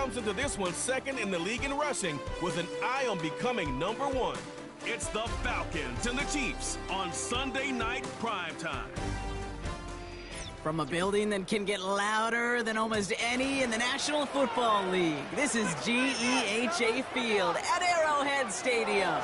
comes into this one second in the league in rushing with an eye on becoming #1. It's the Falcons and the Chiefs on Sunday night primetime. From a building that can get louder than almost any in the National Football League, this is GEHA Field at Arrowhead Stadium.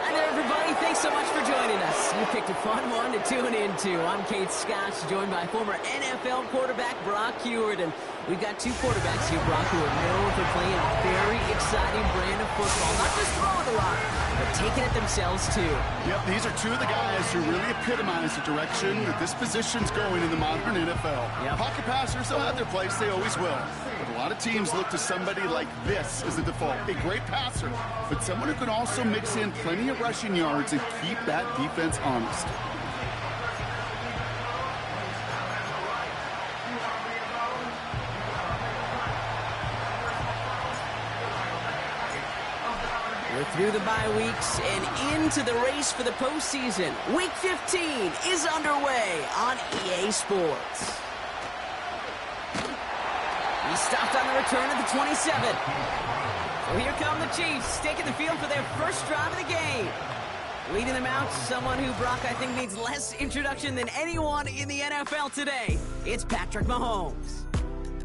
Hi there, everybody. Thanks so much for joining us. You picked a fun one to tune into. I'm Kate Scott, joined by former NFL quarterback Brock Huard. And we've got two quarterbacks here, Brock, who are known for playing a very exciting brand of football. Not just throwing the rock, but taking it themselves, too. Yep, these are two of the guys who really epitomize the direction that this position's going in the modern NFL. Yep. Pocket passers, they'll have their place. They always will. But a lot of teams look to somebody like this as the default. A great passer, but someone who can also mix in plenty of rushing yards and keep that defense honest. We're through the bye weeks and into the race for the postseason. Week 15 is underway on EA Sports. He stopped on the return at the 27. So here come the Chiefs, taking the field for their first drive of the game. Leading them out, someone who, Brock, I think needs less introduction than anyone in the NFL today. It's Patrick Mahomes.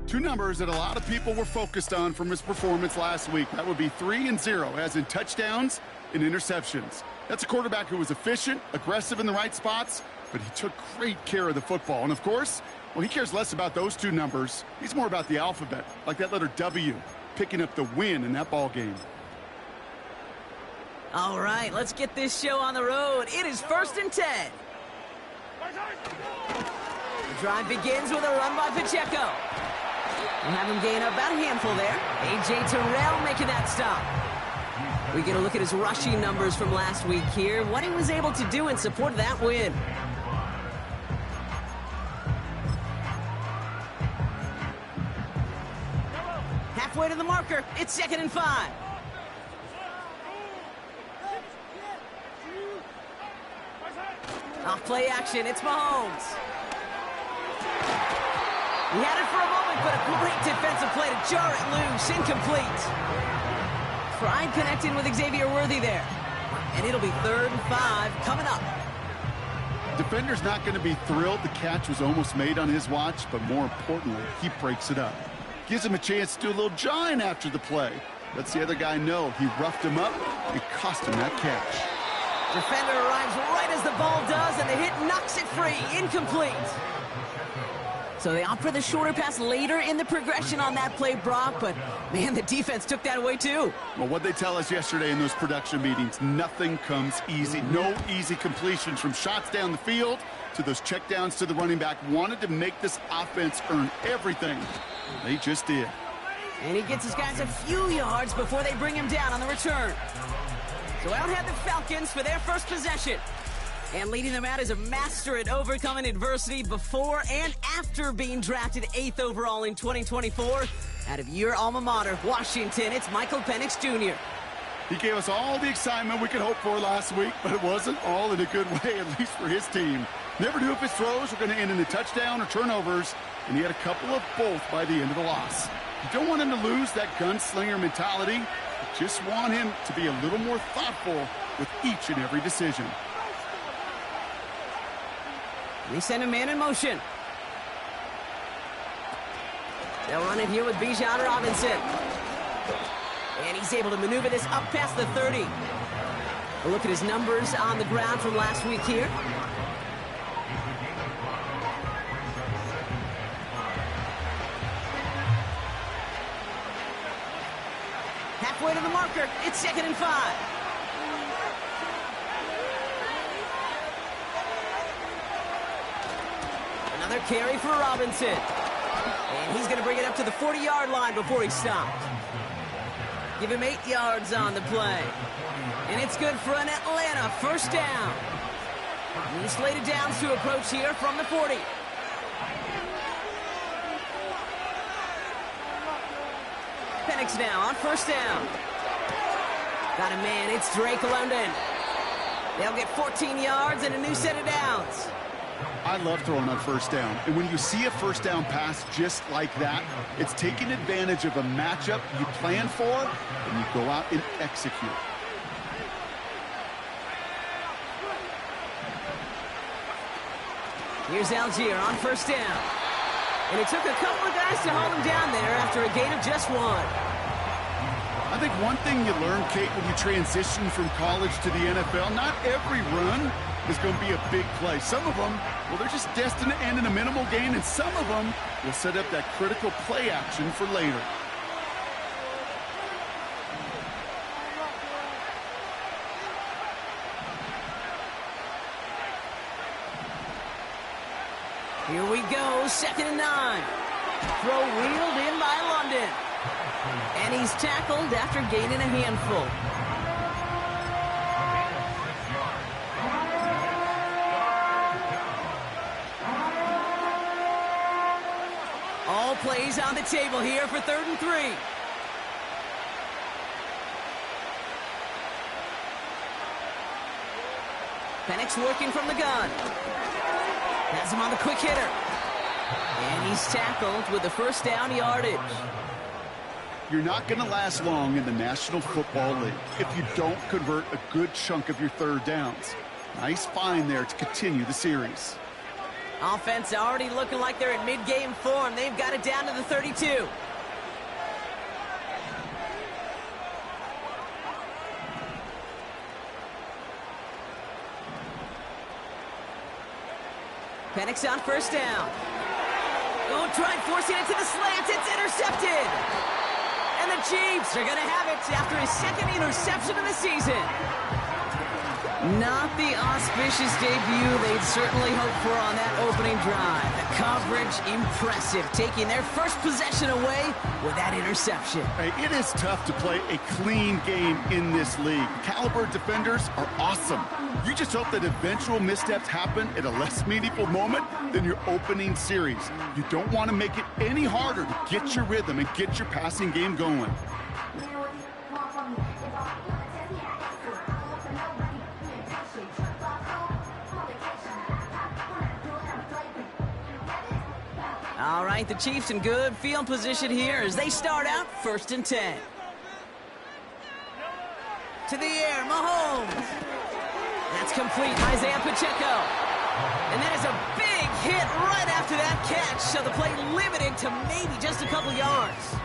Two numbers that a lot of people were focused on from his performance last week. That would be 3 and 0, as in touchdowns and interceptions. That's a quarterback who was efficient, aggressive in the right spots, but he took great care of the football. And, of course, well, he cares less about those two numbers. He's more about the alphabet, like that letter W, picking up the win in that ball game. All right, let's get this show on the road. It is 1st and 10. The drive begins with a run by Pacheco. We'll have him gain about a handful there. A.J. Terrell making that stop. We get a look at his rushing numbers from last week here, what he was able to do in support of that win. Halfway to the marker, it's 2nd and 5. Off play action, it's Mahomes. He had it for a moment, but a great defensive play to jar it loose. Incomplete. Tried connecting with Xavier Worthy there. And it'll be 3rd and 5 coming up. Defender's not going to be thrilled the catch was almost made on his watch, but more importantly, he breaks it up. Gives him a chance to do a little jawing after the play. Lets the other guy know he roughed him up and cost him that catch. Defender arrives right as the ball does, and the hit knocks it free. Incomplete. So they opt for the shorter pass later in the progression on that play, Brock, but, man, the defense took that away, too. Well, what they tell us yesterday in those production meetings, nothing comes easy. No easy completions from shots down the field to those checkdowns to the running back. Wanted to make this offense earn everything. They just did. And he gets his guys a few yards before they bring him down on the return. So out head the Falcons for their first possession. And leading them out is a master at overcoming adversity before and after being drafted 8th overall in 2024. Out of your alma mater, Washington, it's Michael Penix Jr. He gave us all the excitement we could hope for last week, but it wasn't all in a good way, at least for his team. Never knew if his throws were going to end in a touchdown or turnovers, and he had a couple of both by the end of the loss. You don't want him to lose that gunslinger mentality. You just want him to be a little more thoughtful with each and every decision. They send a man in motion. They'll run it here with Bijan Robinson. And he's able to maneuver this up past the 30. A look at his numbers on the ground from last week here. Halfway to the marker, it's 2nd and 5. Another carry for Robinson. And he's going to bring it up to the 40-yard line before he stopped. Give him 8 yards on the play. And it's good for an Atlanta first down. New slated downs to approach here from the 40. Penix now on first down. Got a man, it's Drake London. They'll get 14 yards and a new set of downs. I love throwing on first down. And when you see a first down pass just like that, it's taking advantage of a matchup you plan for, and you go out and execute. Here's Algier on first down. And it took a couple of guys to hold him down there after a gain of just 1. I think one thing you learn, Kate, when you transition from college to the NFL, not every run is going to be a big play. Some of them, well, they're just destined to end in a minimal gain, and some of them will set up that critical play action for later. Here we go, 2nd and 9. Throw wheeled in by London. And he's tackled after gaining a handful. All plays on the table here for 3rd and 3. Penix working from the gun. Has him on the quick hitter. And he's tackled with the first down yardage. You're not going to last long in the National Football League if you don't convert a good chunk of your 3rd downs. Nice find there to continue the series. Offense already looking like they're in mid-game form. They've got it down to the 32. Penix on first down. Oh, try forcing it to the slant. It's intercepted. And the Chiefs are going to have it after his 2nd interception of the season. Not the auspicious debut they'd certainly hoped for on that opening drive. The coverage, impressive, taking their first possession away with that interception. Hey, it is tough to play a clean game in this league. Caliber defenders are awesome. You just hope that eventual missteps happen at a less meaningful moment than your opening series. You don't want to make it any harder to get your rhythm and get your passing game going. All right, the Chiefs in good field position here as they start out 1st and 10. To the air, Mahomes. That's complete, Isaiah Pacheco. And that is a big hit right after that catch, so the play limited to maybe just a couple yards.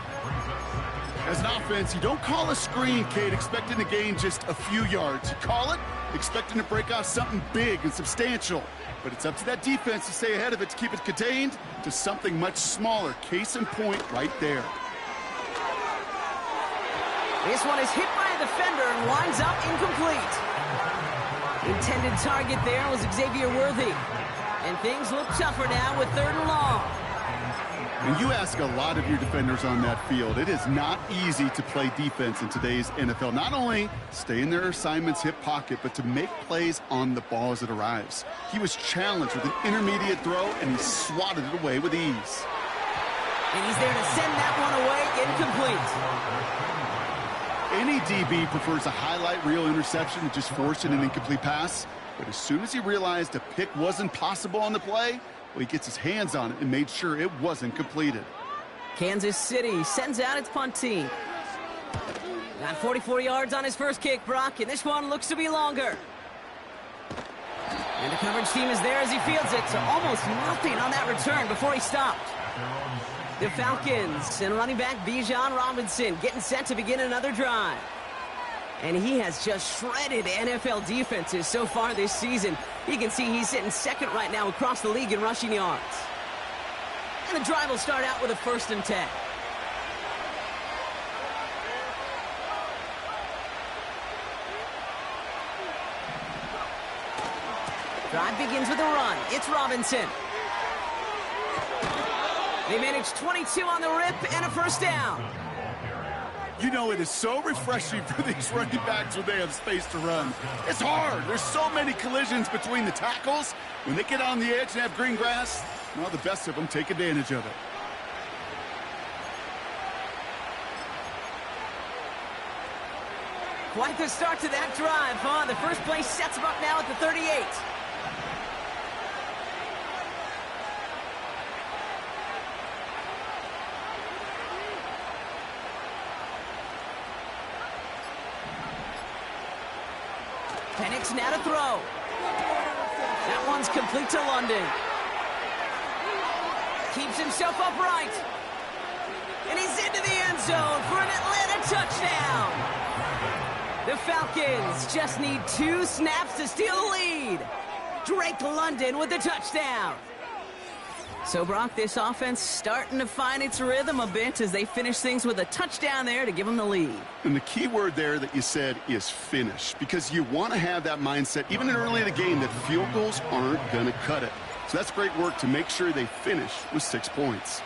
As an offense, you don't call a screen, Kate, expecting to gain just a few yards. You call it expecting to break off something big and substantial. But it's up to that defense to stay ahead of it, to keep it contained to something much smaller. Case in point right there. This one is hit by a defender and winds up incomplete. Intended target there was Xavier Worthy. And things look tougher now with 3rd and long. And you ask a lot of your defenders on that field. It is not easy to play defense in today's NFL. Not only stay in their assignment's hip pocket, but to make plays on the ball as it arrives. He was challenged with an intermediate throw, and he swatted it away with ease. And he's there to send that one away, incomplete. Any DB prefers a highlight reel interception to just forcing an incomplete pass. But as soon as he realized a pick wasn't possible on the play, well, he gets his hands on it and made sure it wasn't completed. Kansas City sends out its punt team. Got 44 yards on his first kick, Brock, and this one looks to be longer. And the coverage team is there as he fields it, so almost nothing on that return before he stopped. The Falcons and running back Bijan Robinson getting set to begin another drive. And he has just shredded NFL defenses so far this season. You can see he's sitting 2nd right now across the league in rushing yards. And the drive will start out with a 1st and 10. Drive begins with a run. It's Robinson. They managed 22 on the rip and a first down. You know, it is so refreshing for these running backs when they have space to run. It's hard. There's so many collisions between the tackles. When they get on the edge and have green grass, well, the best of them take advantage of it. Quite the start to that drive, huh? The first play sets him up now at the 38. Penix now to throw. That one's complete to London. Keeps himself upright. And he's into the end zone for an Atlanta touchdown. The Falcons just need 2 snaps to steal the lead. Drake London with the touchdown. So, Brock, this offense starting to find its rhythm a bit as they finish things with a touchdown there to give them the lead. And the key word there that you said is finish, because you want to have that mindset, even in early in the game, that field goals aren't going to cut it. So that's great work to make sure they finish with 6 points.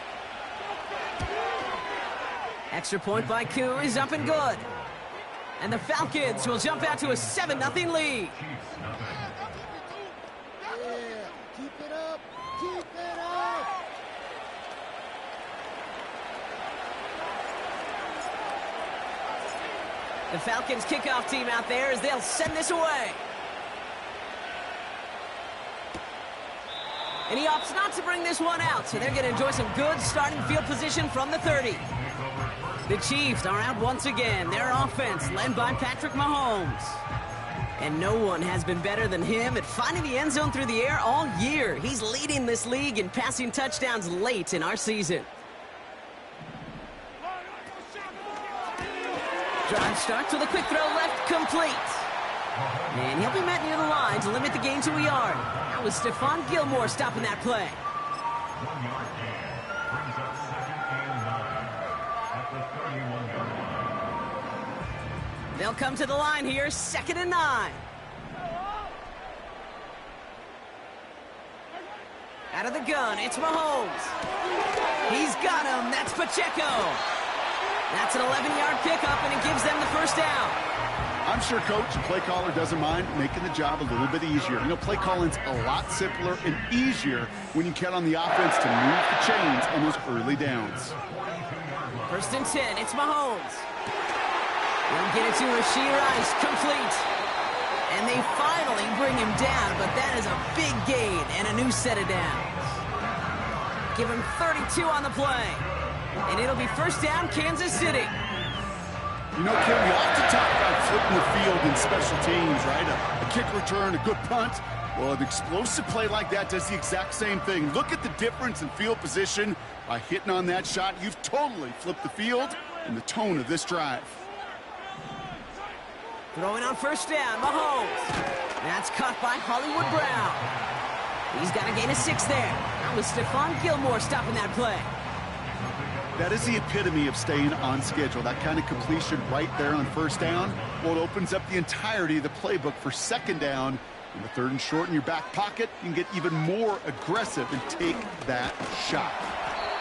Extra point by Koo is up and good. And the Falcons will jump out to a 7-0 lead. The Falcons kickoff team out there as they'll send this away. And he opts not to bring this one out, so they're going to enjoy some good starting field position from the 30. The Chiefs are out once again. Their offense led by Patrick Mahomes. And no one has been better than him at finding the end zone through the air all year. He's leading this league in passing touchdowns late in our season. Drive starts with a quick throw left, complete. And he'll be met near the line to limit the gain to a yard. That was Stephon Gilmore stopping that play. They'll come to the line here, 2nd and 9. Out of the gun, it's Mahomes. He's got him, that's Pacheco. That's an 11-yard pickup, and it gives them the first down. I'm sure Coach and play caller doesn't mind making the job a little bit easier. You know, play calling's a lot simpler and easier when you count on the offense to move the chains on those early downs. 1st and 10, it's Mahomes. They'll get it to Rashee Rice, complete. And they finally bring him down, but that is a big gain and a new set of downs. Give him 32 on the play. And it'll be first down, Kansas City. You know, Kim, we often talk about flipping the field in special teams, right? A kick return, a good punt. Well, an explosive play like that does the exact same thing. Look at the difference in field position. By hitting on that shot, you've totally flipped the field and the tone of this drive. Throwing on first down, Mahomes. That's caught by Hollywood Brown. He's got a gain of 6 there. That was Stephon Gilmore stopping that play. That is the epitome of staying on schedule. That kind of completion right there on first down. Well, it opens up the entirety of the playbook for 2nd down. In the 3rd and short in your back pocket, you can get even more aggressive and take that shot.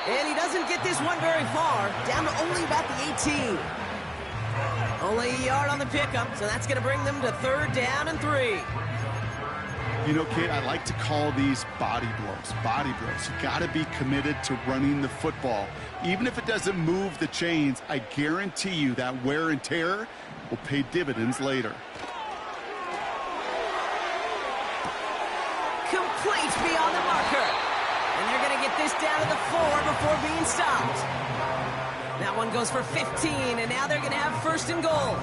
And he doesn't get this one very far, down to only about the 18. Only a yard on the pickup, so that's going to bring them to 3rd down and 3. You know, Kate, I like to call these body blows. Body blows. You got to be committed to running the football. Even if it doesn't move the chains, I guarantee you that wear and tear will pay dividends later. Complete beyond the marker. And they're going to get this down to the 4 before being stopped. That one goes for 15, and now they're going to have 1st and goal.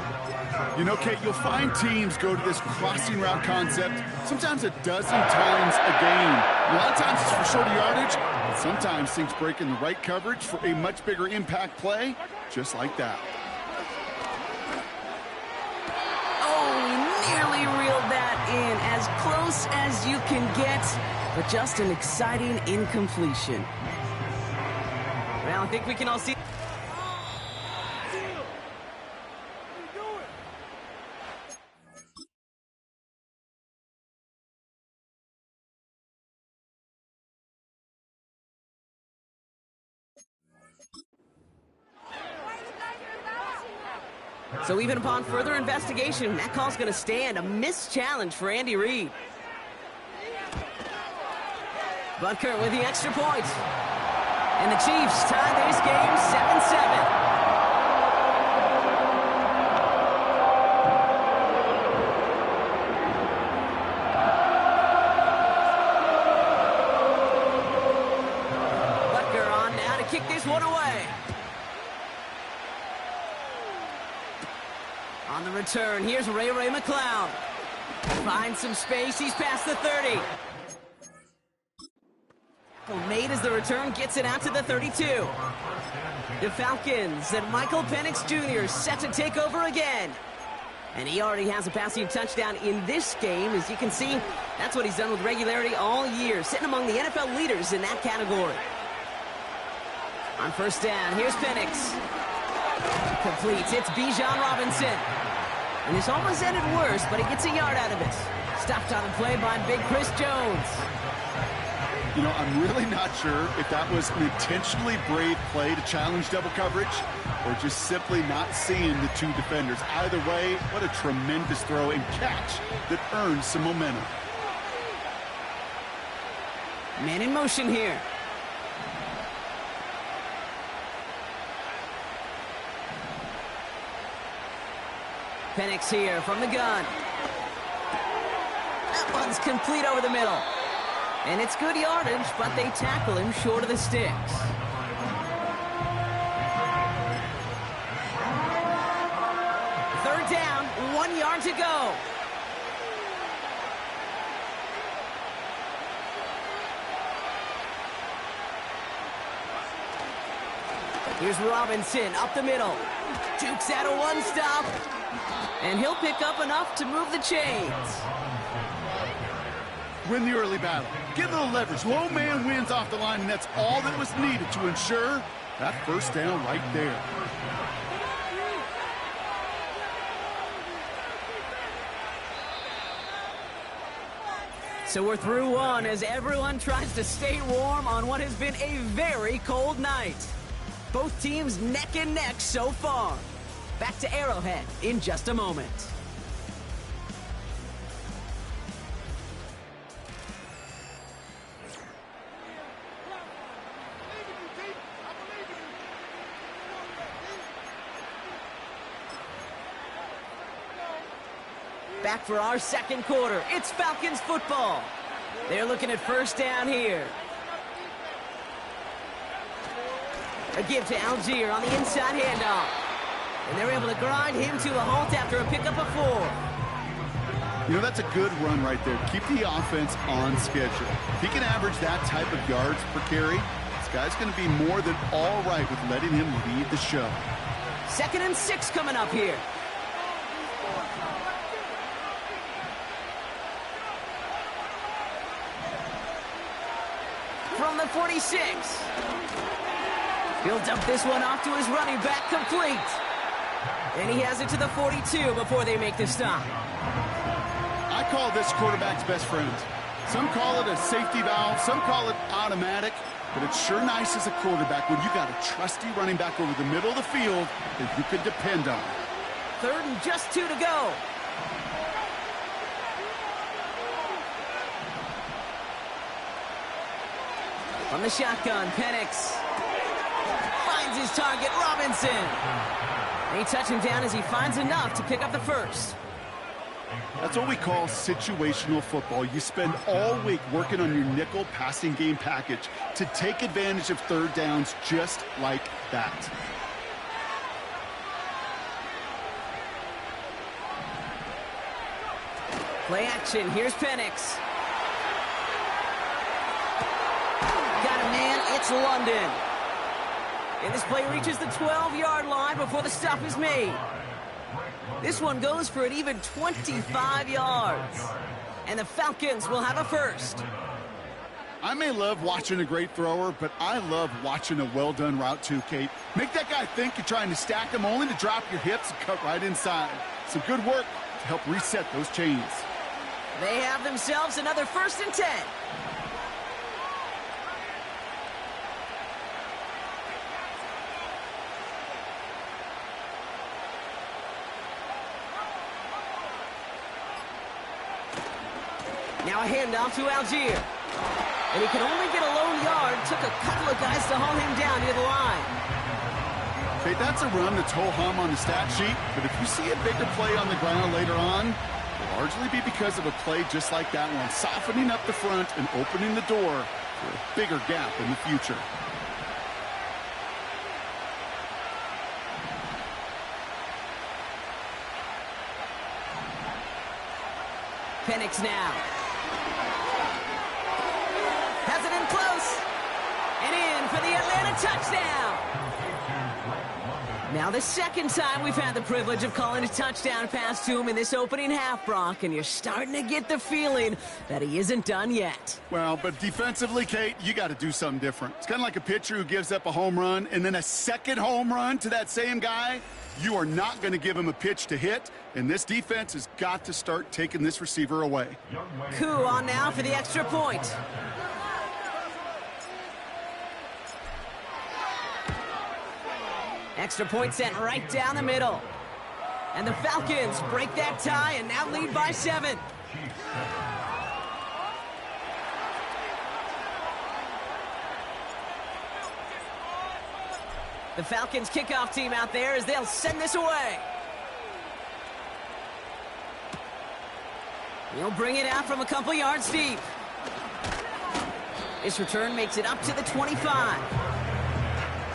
You know, Kate, you'll find teams go to this crossing route concept sometimes a dozen times a game. A lot of times it's for shorter yardage, but sometimes things break in the right coverage for a much bigger impact play, just like that. Oh, nearly reeled that in, as close as you can get, but just an exciting incompletion. Well, I think we can all see. So even upon further investigation, that call's going to stand. A missed challenge for Andy Reid. Butker with the extra point. And the Chiefs tie this game 7-7. Butker on now to kick this one away. On the return, here's Ray McCloud. Finds some space. He's past the 30. Made as the return gets it out to the 32. The Falcons and Michael Penix Jr. set to take over again. And he already has a passing touchdown in this game. As you can see, that's what he's done with regularity all year, sitting among the NFL leaders in that category. On first down, here's Penix. Completes. It's Bijan Robinson. And this almost ended worse, but he gets a yard out of it. Stopped on the play by big Chris Jones. You know, I'm really not sure if that was an intentionally brave play to challenge double coverage or just simply not seeing the two defenders. Either way, what a tremendous throw and catch that earns some momentum. Man in motion here. Penix here from the gun. That one's complete over the middle. And it's good yardage, but they tackle him short of the sticks. Third down, 1 yard to go. Here's Robinson up the middle. Jukes out a one stop. And he'll pick up enough to move the chains. Win the early battle. Get a little leverage. Low man wins off the line, and that's all that was needed to ensure that first down right there. So we're through one as everyone tries to stay warm on what has been a very cold night. Both teams neck and neck so far. Back to Arrowhead in just a moment. Back for our second quarter. It's Falcons football. They're looking at first down here. A give to Algier on the inside handoff. And they're able to grind him to a halt after a pickup of 4. You know, that's a good run right there. Keep the offense on schedule. If he can average that type of yards per carry, this guy's going to be more than all right with letting him lead the show. 2nd and 6 coming up here. From the 46. He'll dump this one off to his running back, complete. And he has it to the 42 before they make the stop. I call this quarterback's best friend. Some call it a safety valve, some call it automatic, but it's sure nice as a quarterback when you got a trusty running back over the middle of the field that you can depend on. 3rd and just 2 to go. From the shotgun, Penix finds his target, Robinson. They touch him down as he finds enough to pick up the first. That's what we call situational football. You spend all week working on your nickel passing game package to take advantage of third downs just like that. Play action, here's Penix. Got a man, it's London. And this play reaches the 12-yard line before the stop is made. This one goes for an even 25 yards. And the Falcons will have a first. I may love watching a great thrower, but I love watching a well-done route too, Kate. Make that guy think you're trying to stack him only to drop your hips and cut right inside. Some good work to help reset those chains. They have themselves another 1st and 10. Now a handoff to Algier. And he can only get a lone yard. Took a couple of guys to haul him down near the line. Okay, that's a run that's ho-hum on the stat sheet, but if you see a bigger play on the ground later on, it'll largely be because of a play just like that one, softening up the front and opening the door for a bigger gap in the future. Penix now. Has it in close. And in for the Atlanta touchdown. Now the second time we've had the privilege of calling a touchdown pass to him in this opening half, Brock, and you're starting to get the feeling that he isn't done yet. Well, but defensively, Kate, you got to do something different. It's kind of like a pitcher who gives up a home run and then a second home run to that same guy. You are not going to give him a pitch to hit, and this defense has got to start taking this receiver away. Koo on now for the extra point. Extra point sent right down the middle. And the Falcons break that tie and now lead by 7. The Falcons kickoff team out there as they'll send this away. He'll bring it out from a couple yards deep. This return makes it up to the 25.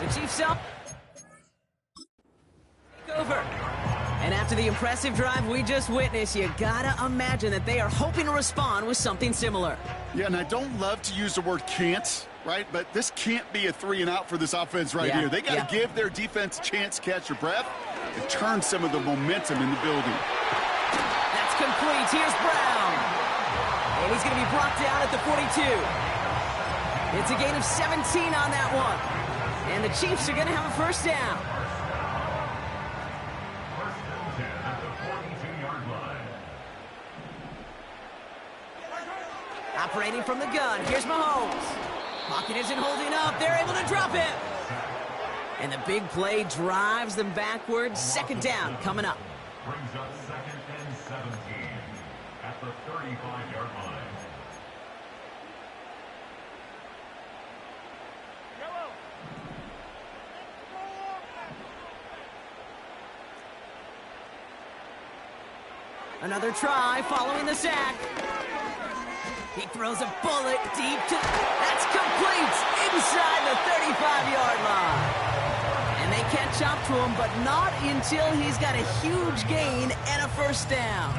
The Chiefs up. Over. And after the impressive drive we just witnessed, you gotta imagine that they are hoping to respond with something similar. Yeah, and I don't love to use the word can't, right? But this can't be a 3-and-out for this offense right here. They got to give their defense a chance to catch their breath and turn some of the momentum in the building. That's complete. Here's Brown. And he's going to be brought down at the 42. It's a gain of 17 on that one. And the Chiefs are going to have a first down. Operating from the gun, here's Mahomes. Pocket isn't holding up, they're able to drop it. And the big play drives them backwards. Second down coming up. Brings up 2nd and 17 at the 35-yard line. Another try following the sack. He throws a bullet deep to... That's complete! Inside the 35-yard line. And they catch up to him, but not until he's got a huge gain and a first down.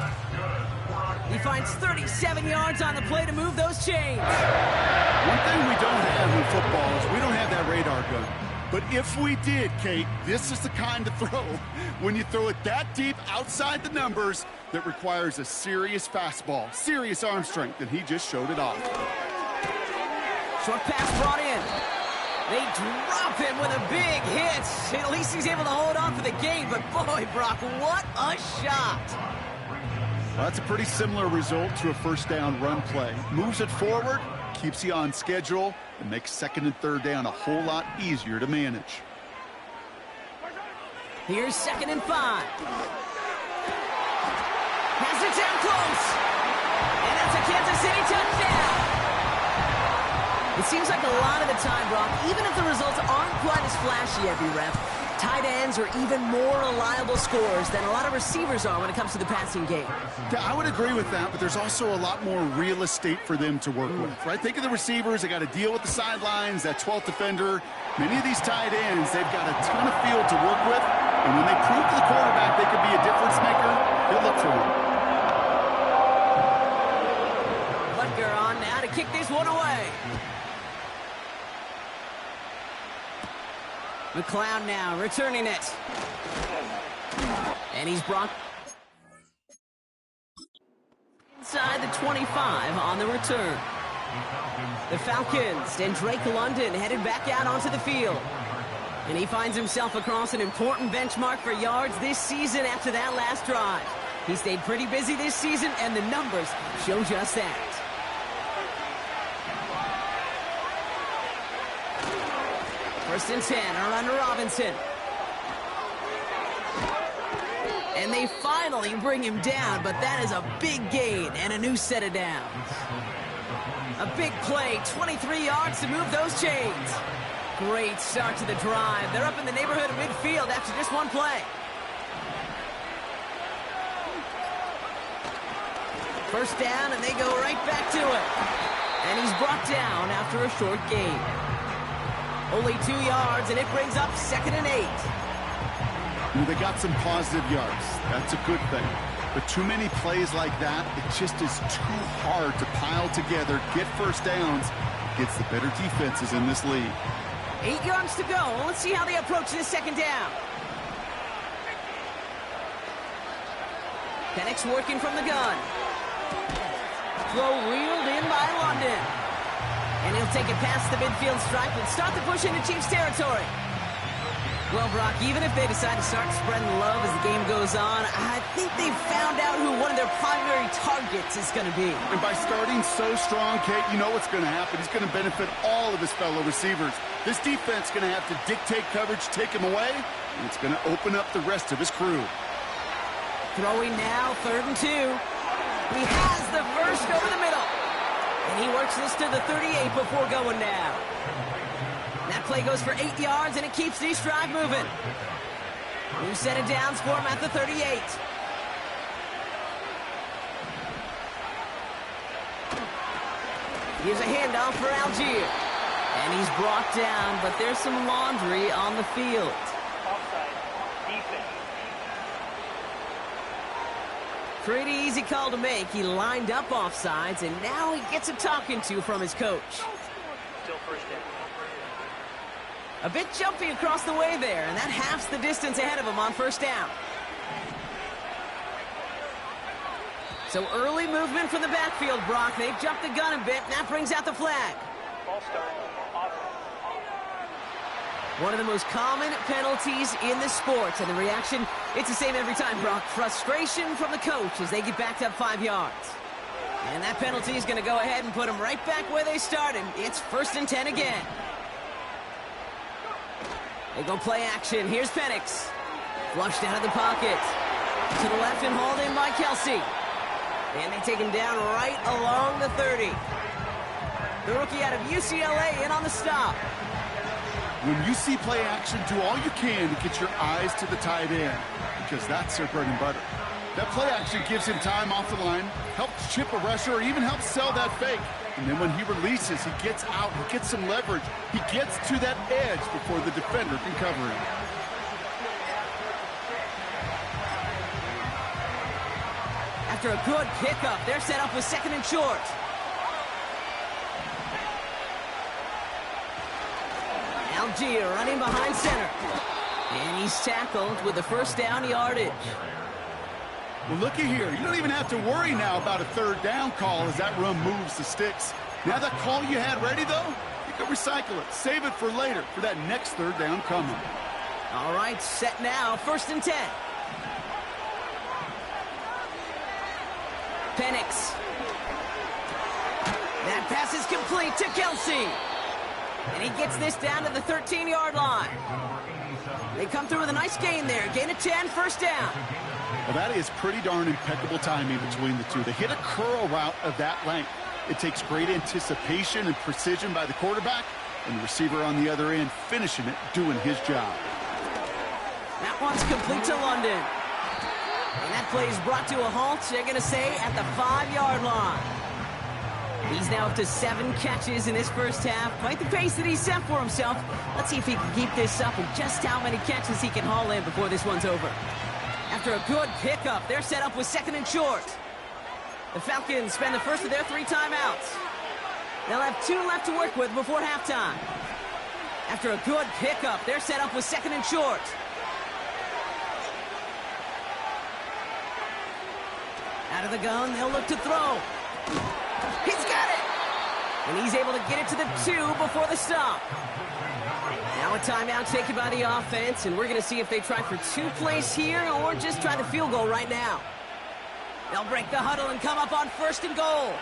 He finds 37 yards on the play to move those chains. One thing we don't have in football is we don't have that radar gun. But if we did, Kate, this is the kind of throw, when you throw it that deep outside the numbers, that requires a serious fastball, serious arm strength, and he just showed it off. Short pass brought in. They drop him with a big hit. At least he's able to hold on for the game, but boy, Brock, what a shot. Well, that's a pretty similar result to a first down run play. Moves it forward, keeps you on schedule, and makes 2nd and 3rd down a whole lot easier to manage. Here's 2nd and 5. Has it down close. And that's a Kansas City touchdown. It seems like a lot of the time, Brock, even if the results aren't quite as flashy every rep, tight ends are even more reliable scorers than a lot of receivers are when it comes to the passing game. Yeah, I would agree with that, but there's also a lot more real estate for them to work with, right? Think of the receivers. They got to deal with the sidelines, that 12th defender. Many of these tight ends, they've got a ton of field to work with, and when they prove to the quarterback they could be a difference maker, he'll look for one. Butker on now to kick this one away. McLeod now returning it. And he's brought inside the 25 on the return. The Falcons and Drake London headed back out onto the field. And he finds himself across an important benchmark for yards this season after that last drive. He stayed pretty busy this season, and the numbers show just that. First and 10 are under Robinson. And they finally bring him down, but that is a big gain and a new set of downs. A big play, 23 yards to move those chains. Great start to the drive. They're up in the neighborhood of midfield after just one play. First down, and they go right back to it. And he's brought down after a short gain. Only 2 yards, and it brings up 2nd and 8. They got some positive yards. That's a good thing. But too many plays like that, it just is too hard to pile together, get first downs against the better defenses in this league. 8 yards to go. Let's see how they approach this second down. Penix working from the gun. Throw reeled in by London. And he'll take it past the midfield stripe and start the push into Chiefs territory. Well, Brock, even if they decide to start spreading love as the game goes on, I think they've found out who one of their primary targets is going to be. And by starting so strong, Kate, you know what's going to happen. He's going to benefit all of his fellow receivers. This defense is going to have to dictate coverage, take him away, and it's going to open up the rest of his crew. Throwing now, 3rd and 2. He has the first over the middle. And he works this to the 38 before going down. That play goes for 8 yards, and it keeps this drive moving. New set of downs for him at the 38. Here's a handoff for Algier. And he's brought down, but there's some laundry on the field. Pretty easy call to make. He lined up offsides, and now he gets a talking to from his coach. Still first down. A bit jumpy across the way there, and that halves the distance ahead of him on first down. So early movement from the backfield, Brock. They've jumped the gun a bit, and that brings out the flag. Ball start. One of the most common penalties in the sport, and the reaction, it's the same every time, Brock. Frustration from the coach as they get backed up 5 yards. And that penalty is going to go ahead and put them right back where they started. It's 1st and 10 again. They go play action. Here's Penix. Flushed out of the pocket. To the left and hauled in by Kelsey. And they take him down right along the 30. The rookie out of UCLA in on the stop. When you see play action, do all you can to get your eyes to the tight end, because that's their bread and butter. That play action gives him time off the line, helps chip a rusher, or even helps sell that fake. And then when he releases, he gets out, he gets some leverage. He gets to that edge before the defender can cover him. After a good pickup, they're set up with 2nd and short. Algier running behind center. And he's tackled with the first down yardage. Well, looky here. You don't even have to worry now about a 3rd down call as that run moves the sticks. Now that call you had ready, though, you can recycle it. Save it for later for that next 3rd down coming. All right, set now. 1st and 10. Penix. That pass is complete to Kelsey. And he gets this down to the 13-yard line. They come through with a nice gain there. Gain of 10, 1st down. Well, that is pretty darn impeccable timing between the two. They hit a curl route of that length. It takes great anticipation and precision by the quarterback, and the receiver on the other end finishing it, doing his job. That one's complete to London. And that play is brought to a halt, they're going to say, at the 5-yard line. He's now up to 7 catches in his first half. Quite the pace that he's set for himself. Let's see if he can keep this up and just how many catches he can haul in before this one's over. After a good pickup, they're set up with 2nd and short. The Falcons spend the first of their 3 timeouts. They'll have 2 left to work with before halftime. After a good pickup, they're set up with 2nd and short. Out of the gun, they'll look to throw. He's got it! And he's able to get it to the 2 before the stop. Now a timeout taken by the offense, and we're going to see if they try for 2 plays here or just try the field goal right now. They'll break the huddle and come up on 1st and goal.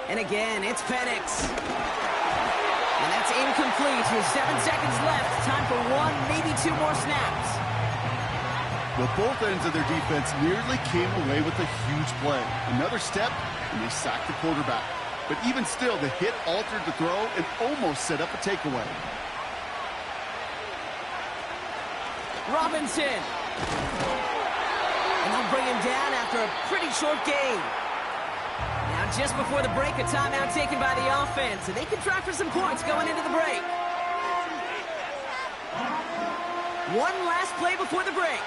And again, it's Penix. And that's incomplete with 7 seconds left. Time for 1, maybe 2 more snaps. Well, both ends of their defense nearly came away with a huge play. Another step, and they sacked the quarterback. But even still, the hit altered the throw and almost set up a takeaway. Robinson. And they'll bring him down after a pretty short gain. Now just before the break, a timeout taken by the offense, and they can try for some points going into the break. One last play before the break.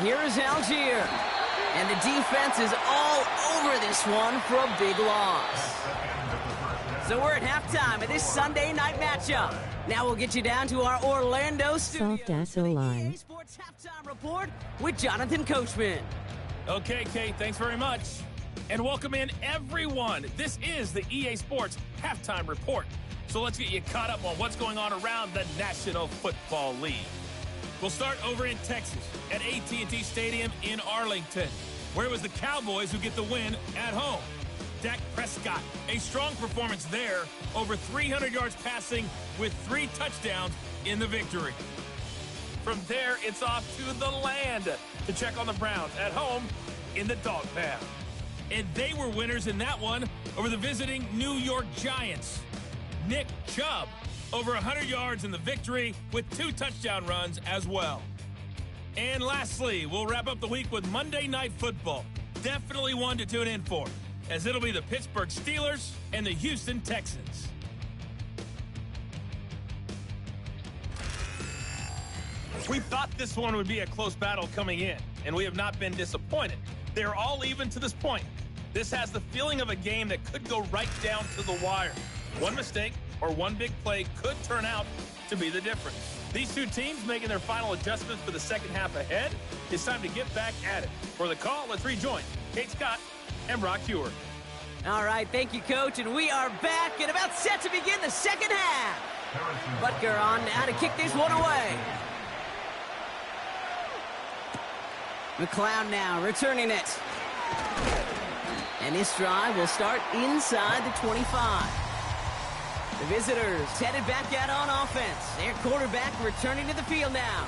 Here is Algier. And the defense is all over this one for a big loss. So we're at halftime of this Sunday night matchup. Now we'll get you down to our Orlando studio for the EA Sports Halftime Report with Jonathan Coachman. Okay, Kate, thanks very much. And welcome in, everyone. This is the EA Sports Halftime Report. So let's get you caught up on what's going on around the National Football League. We'll start over in Texas at AT&T Stadium in Arlington, where it was the Cowboys who get the win at home. Dak Prescott, a strong performance there, over 300 yards passing with 3 touchdowns in the victory. From there, it's off to the land to check on the Browns at home in the Dog Pound. And they were winners in that one over the visiting New York Giants. Nick Chubb, over 100 yards in the victory with 2 touchdown runs as well. And lastly, we'll wrap up the week with Monday Night Football. Definitely one to tune in for, as it'll be the Pittsburgh Steelers and the Houston Texans. We thought this one would be a close battle coming in, and we have not been disappointed. They're all even to this point. This has the feeling of a game that could go right down to the wire. One mistake or one big play could turn out to be the difference. These two teams making their final adjustments for the second half ahead. It's time to get back at it. For the call, let's rejoin Kate Scott and Brock Hewer. All right, thank you, Coach, and we are back and about set to begin the second half. Butker on now to kick this one away. McLeod now returning it. And this drive will start inside the 25. The visitors headed back out on offense. Their quarterback returning to the field now.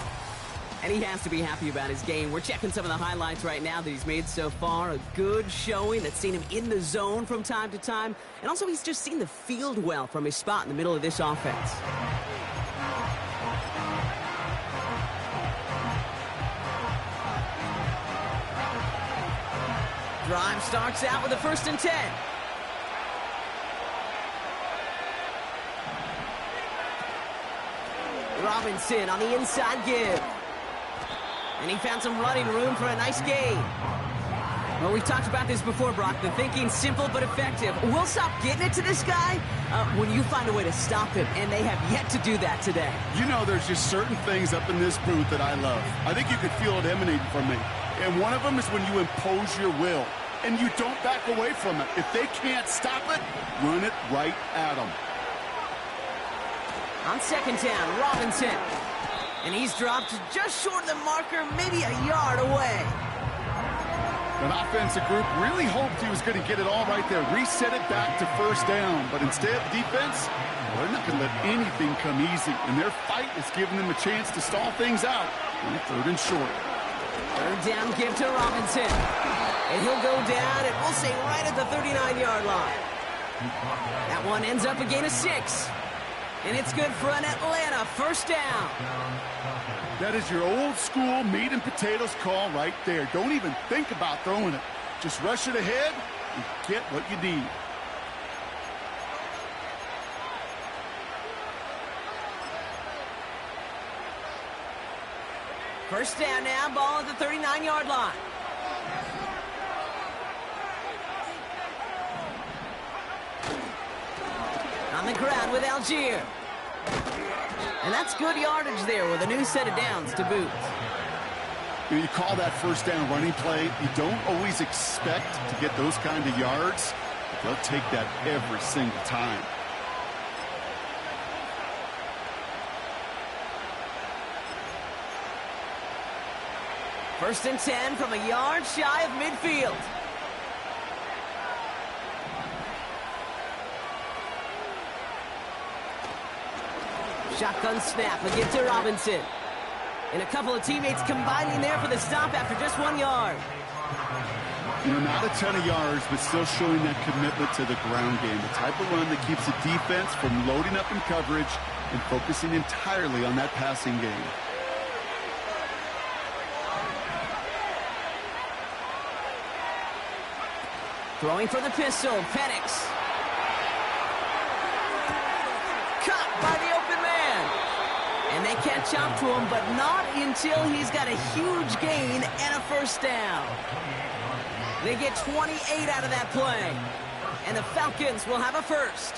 And he has to be happy about his game. We're checking some of the highlights right now that he's made so far. A good showing that's seen him in the zone from time to time. And also he's just seen the field well from his spot in the middle of this offense. Drive starts out with a 1st and 10. Robinson on the inside give. And he found some running room for a nice gain. Well, we've talked about this before, Brock. The thinking's simple but effective. We'll stop getting it to this guy when you find a way to stop him, and they have yet to do that today. You know, there's just certain things up in this booth that I love. I think you could feel it emanating from me. And one of them is when you impose your will, and you don't back away from it. If they can't stop it, run it right at them. On 2nd down, Robinson. And he's dropped just short of the marker, maybe a yard away. An offensive group really hoped he was going to get it all right there, reset it back to 1st down. But instead, the defense, well, they're not going to let anything come easy. And their fight is giving them a chance to stall things out on 3rd and short. 3rd down give to Robinson. And he'll go down, and we'll say right at the 39-yard line. That one ends up a gain of 6. And it's good for an Atlanta 1st down. That is your old school meat and potatoes call right there. Don't even think about throwing it. Just rush it ahead and get what you need. First down now, ball at the 39-yard line. On the ground with Algier. And that's good yardage there with a new set of downs to boot. You call that 1st down running play. You don't always expect to get those kind of yards, but they'll take that every single time. First and 10 from a yard shy of midfield. Shotgun snap again to Robinson. And a couple of teammates combining there for the stop after just 1 yard. You know, not a ton of yards, but still showing that commitment to the ground game. The type of run that keeps the defense from loading up in coverage and focusing entirely on that passing game. Throwing for the pistol, Penix. Caught by the open man. And they catch up to him, but not until he's got a huge gain and a first down. They get 28 out of that play. And the Falcons will have a first.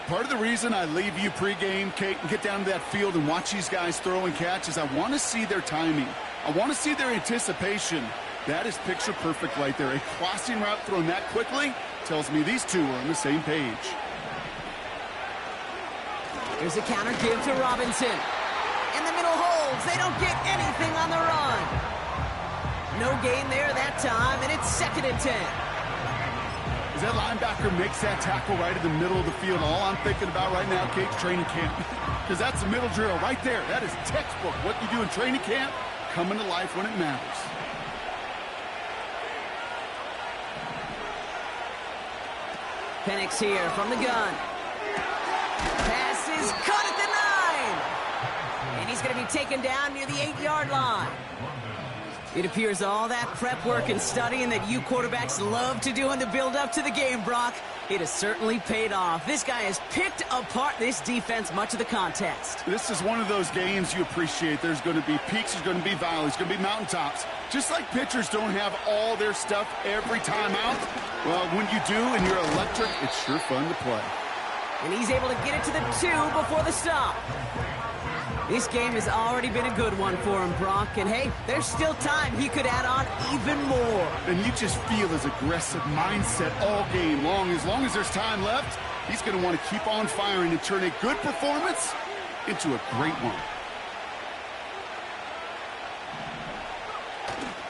Part of the reason I leave you pregame, Kate, and get down to that field and watch these guys throw and catch is I want to see their timing. I want to see their anticipation. That is picture perfect right there. A crossing route thrown that quickly tells me these two are on the same page. Here's a counter give to Robinson. In the middle holds. They don't get anything on the run. No gain there that time, and it's 2nd and 10. As that linebacker makes that tackle right in the middle of the field, all I'm thinking about right now, Kate, training camp. Because that's the middle drill right there. That is textbook. What you do in training camp, coming to life when it matters. Penix here from the gun. Pass is caught at the 9. And he's going to be taken down near the 8-yard line. It appears all that prep work and studying that you quarterbacks love to do in the build-up to the game, Brock, it has certainly paid off. This guy has picked apart this defense much of the contest. This is one of those games you appreciate. There's going to be peaks, there's going to be valleys, there's going to be mountaintops. Just like pitchers don't have all their stuff every time out, well, when you do and you're electric, it's sure fun to play. And he's able to get it to the 2 before the stop. This game has already been a good one for him, Brock. And, hey, there's still time. He could add on even more. And you just feel his aggressive mindset all game long. As long as there's time left, he's going to want to keep on firing and turn a good performance into a great one.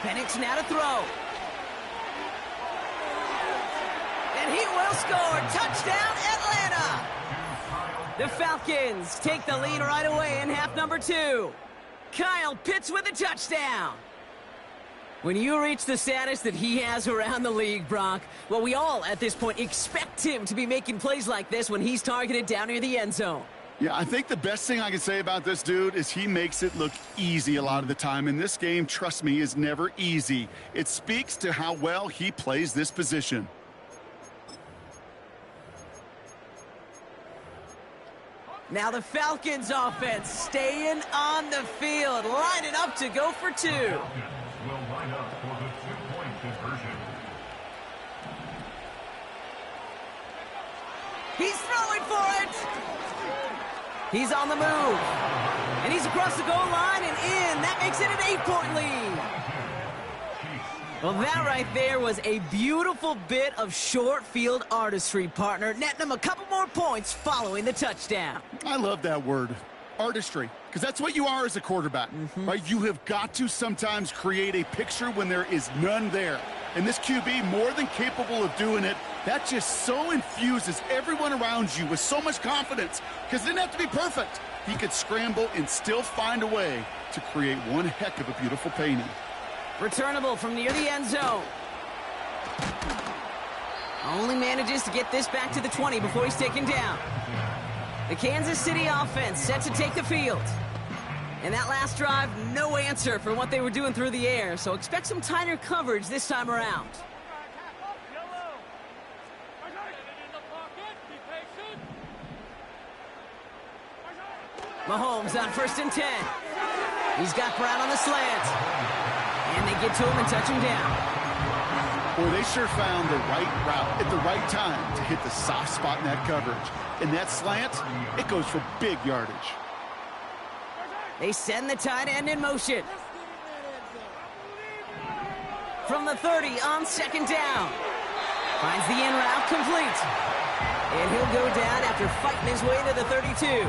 Penix now to throw. And he will score. Touchdown, Atlanta! The Falcons take the lead right away in half number 2. Kyle Pitts with a touchdown. When you reach the status that he has around the league, Brock, well, we all at this point expect him to be making plays like this when he's targeted down near the end zone. Yeah, I think the best thing I can say about this dude is he makes it look easy a lot of the time. And this game, trust me, is never easy. It speaks to how well he plays this position. Now the Falcons offense staying on the field, lining up to go for 2. Will line up for the 2-point conversion. He's throwing for it. He's on the move. And he's across the goal line and in. That makes it an 8-point lead. Well, that right there was a beautiful bit of short field artistry, partner, netting them a couple more points following the touchdown. I love that word, artistry, because that's what you are as a quarterback, right? You have got to sometimes create a picture when there is none there. And this QB, more than capable of doing it, that just so infuses everyone around you with so much confidence, because it didn't have to be perfect. He could scramble and still find a way to create one heck of a beautiful painting. Returnable from near the end zone. Only manages to get this back to the 20 before he's taken down. The Kansas City offense set to take the field. And that last drive, no answer for what they were doing through the air, so expect some tighter coverage this time around. Mahomes on 1st and 10. He's got Brown on the slant. And they get to him and touch him down. Boy, they sure found the right route at the right time to hit the soft spot in that coverage. And that slant, it goes for big yardage. They send the tight end in motion. From the 30 on 2nd down. Finds the in route complete. And he'll go down after fighting his way to the 32.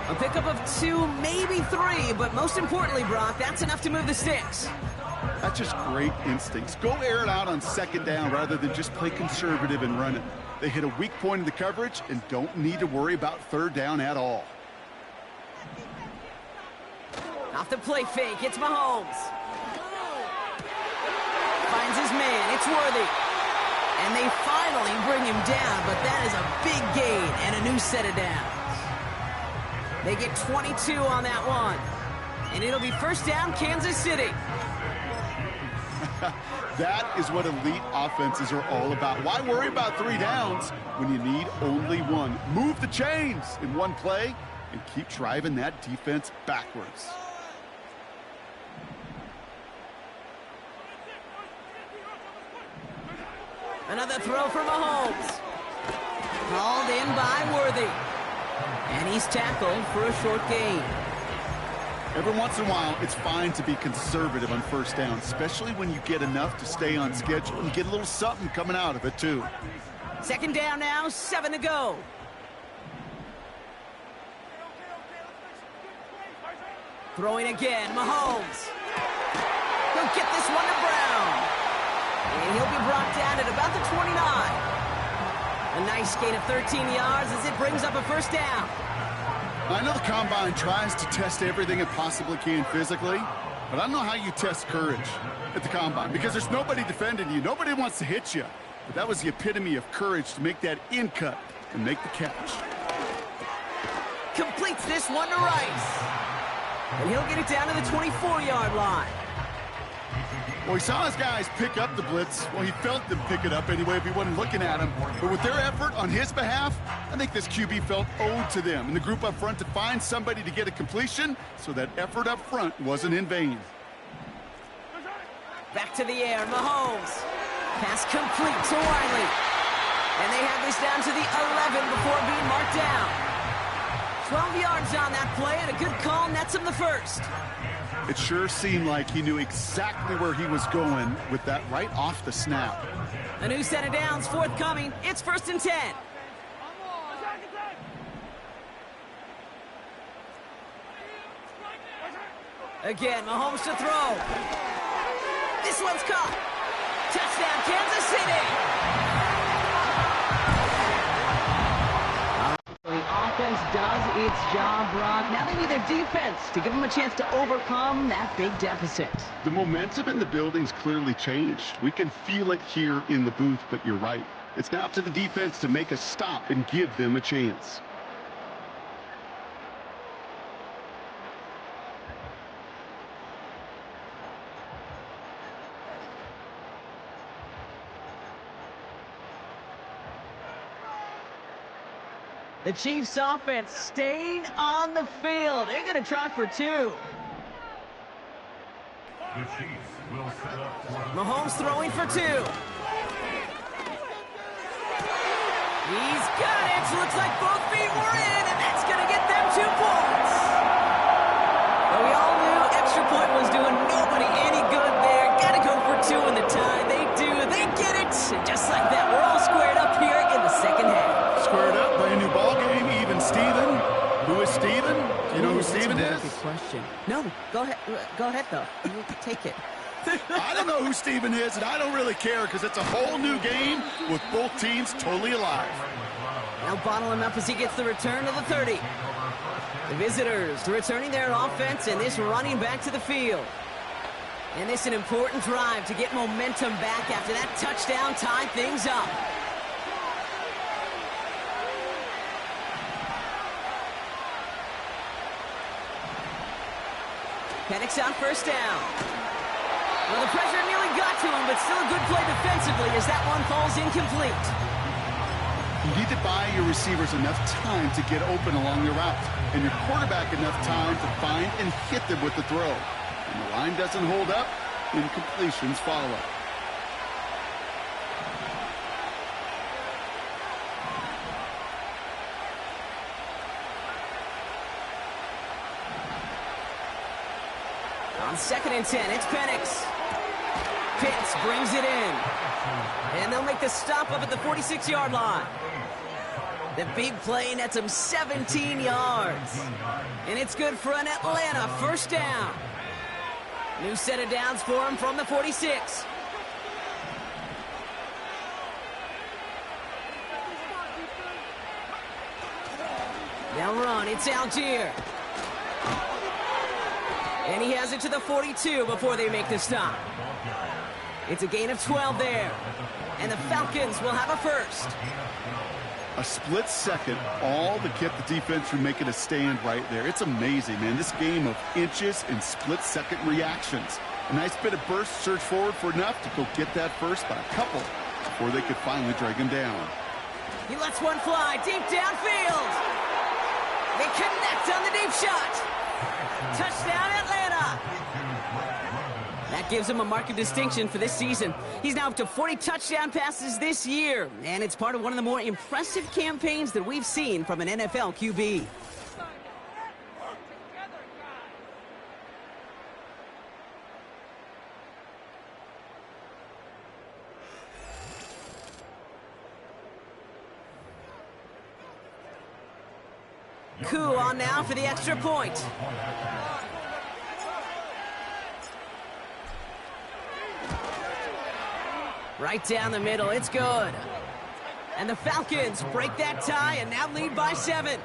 A pickup of 2, maybe 3, but most importantly, Brock, that's enough to move the sticks. That's just great instincts. Go air it out on 2nd down rather than just play conservative and run it. They hit a weak point in the coverage and don't need to worry about 3rd down at all. Off the play fake, it's Mahomes. Finds his man, it's Worthy. And they finally bring him down, but that is a big gain and a new set of downs. They get 22 on that one. And it'll be 1st down, Kansas City. That is what elite offenses are all about. Why worry about 3 downs when you need only 1? Move the chains in one play and keep driving that defense backwards. Another throw for Mahomes. Called in by Worthy. And he's tackled for a short gain. Every once in a while, it's fine to be conservative on first down, especially when you get enough to stay on schedule and get a little something coming out of it, too. Second down now, 7 to go. Throwing again, Mahomes. He'll get this one to Brown. And he'll be brought down at about the 29. A nice gain of 13 yards as it brings up a first down. I know the Combine tries to test everything it possibly can physically, but I don't know how you test courage at the Combine because there's nobody defending you. Nobody wants to hit you. But that was the epitome of courage to make that in cut and make the catch. Completes this one to Rice. And he'll get it down to the 24-yard line. Well, he saw his guys pick up the blitz. Well, he felt them pick it up anyway if he wasn't looking at him. But with their effort on his behalf, I think this QB felt owed to them and the group up front to find somebody to get a completion so that effort up front wasn't in vain. Back to the air, Mahomes. Pass complete to Wiley. And they have this down to the 11 before being marked down. 12 yards on that play, and a good call nets him the first. It sure seemed like he knew exactly where he was going with that right off the snap. A new set of downs forthcoming. It's 1st and 10. Again, Mahomes to throw. This one's caught. Touchdown, Kansas City. The offense does its job, Brock. Now they need their defense to give them a chance to overcome that big deficit. The momentum in the building's clearly changed. We can feel it here in the booth, but you're right. It's now up to the defense to make a stop and give them a chance. The Chiefs offense staying on the field. They're going to try for 2. The Chiefs will set up for Mahomes throwing for 2. He's got it. Looks like both feet were in, and that's going to get them 2 points. But we all knew extra point was doing nobody any good there. Got to go for 2 in the tie. They do. They get it. And just like that, we're all squared up here in the second half. Squared up by a new ball game, even Steven. Who is Steven? Do you know who Steven is? Good question. No, go ahead. Go ahead, though. You take it. I don't know who Steven is, and I don't really care because it's a whole new game with both teams totally alive. Now bottle him up as he gets the return to the 30. The visitors returning their offense and this running back to the field. And this an important drive to get momentum back after that touchdown tied things up. Penix on first down. Well, the pressure nearly got to him, but still a good play defensively as that one falls incomplete. You need to buy your receivers enough time to get open along the route, and your quarterback enough time to find and hit them with the throw. When the line doesn't hold up, incompletions follow. On 2nd and 10, it's Penix. Pitts brings it in. And they'll make the stop up at the 46-yard line. The big play nets him 17 yards. And it's good for an Atlanta first down. New set of downs for him from the 46. Now run, it's Algier. And he has it to the 42 before they make the stop. It's a gain of 12 there. And the Falcons will have a first. A split second, all to get the defense from making a stand right there. It's amazing, man. This game of inches and split-second reactions. A nice bit of burst, surge forward for enough to go get that first by a couple before they could finally drag him down. He lets one fly deep downfield. They connect on the deep shot. Touchdown, Atlanta. That gives him a mark of distinction for this season. He's now up to 40 touchdown passes this year, and it's part of one of the more impressive campaigns that we've seen from an NFL QB. Cool on now for the extra point. Right down the middle, it's good. And the Falcons break that tie and now lead by 7.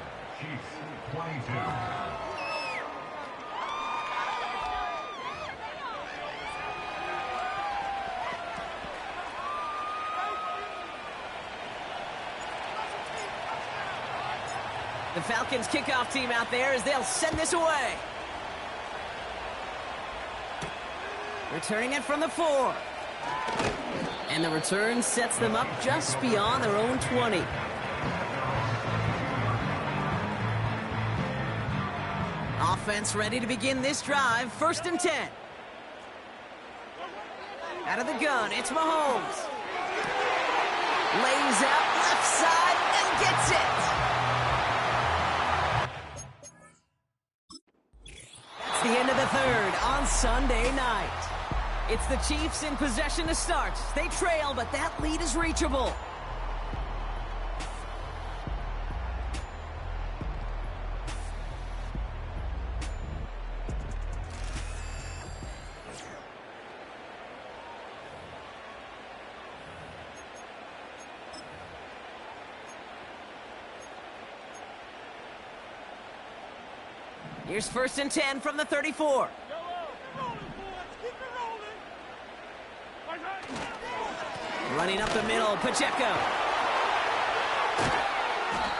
The Falcons kickoff team out there as they'll send this away. Returning it from the 4. And the return sets them up just beyond their own 20. Offense ready to begin this drive. 1st and 10. Out of the gun, it's Mahomes. Lays out left side and gets it. That's the end of the 3rd on Sunday night. It's the Chiefs in possession to start. They trail, but that lead is reachable. Here's 1st and 10 from the 34. Running up the middle, Pacheco.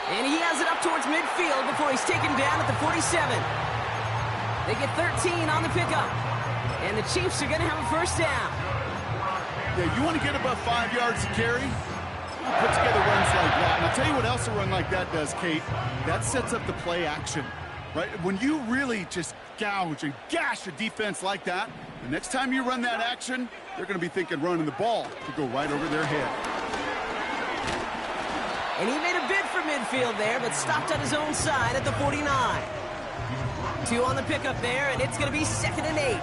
And he has it up towards midfield before he's taken down at the 47. They get 13 on the pickup. And the Chiefs are going to have a 1st down. Yeah, you want to get above 5 yards to carry? Put together runs like that. And I'll tell you what else a run like that does, Kate. That sets up the play action. Right? When you really just gouge and gash a defense like that, the next time you run that action, they're going to be thinking running the ball to go right over their head. And he made a bid for midfield there, but stopped on his own side at the 49. 2 on the pickup there, and it's going to be 2nd and 8.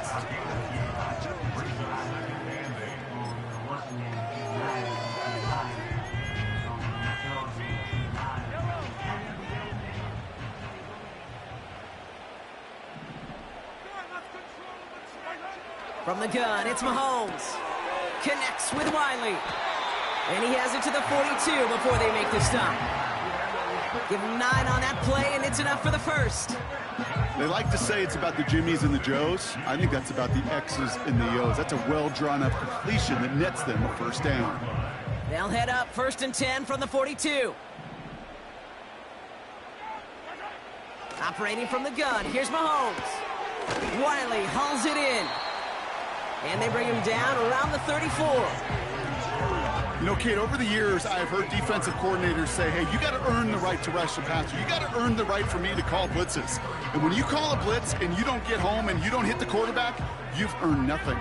From the gun, it's Mahomes. Connects with Wiley. And he has it to the 42 before they make the stop. Give him 9 on that play, and it's enough for the 1st. They like to say it's about the Jimmies and the Joes. I think that's about the X's and the O's. That's a well-drawn-up completion that nets them a 1st down. They'll head up 1st and 10 from the 42. Operating from the gun, here's Mahomes. Wiley hauls it in. And they bring him down around the 34. You know, Kate, over the years, I've heard defensive coordinators say, hey, you got to earn the right to rush the passer. You got to earn the right for me to call blitzes. And when you call a blitz and you don't get home and you don't hit the quarterback, you've earned nothing.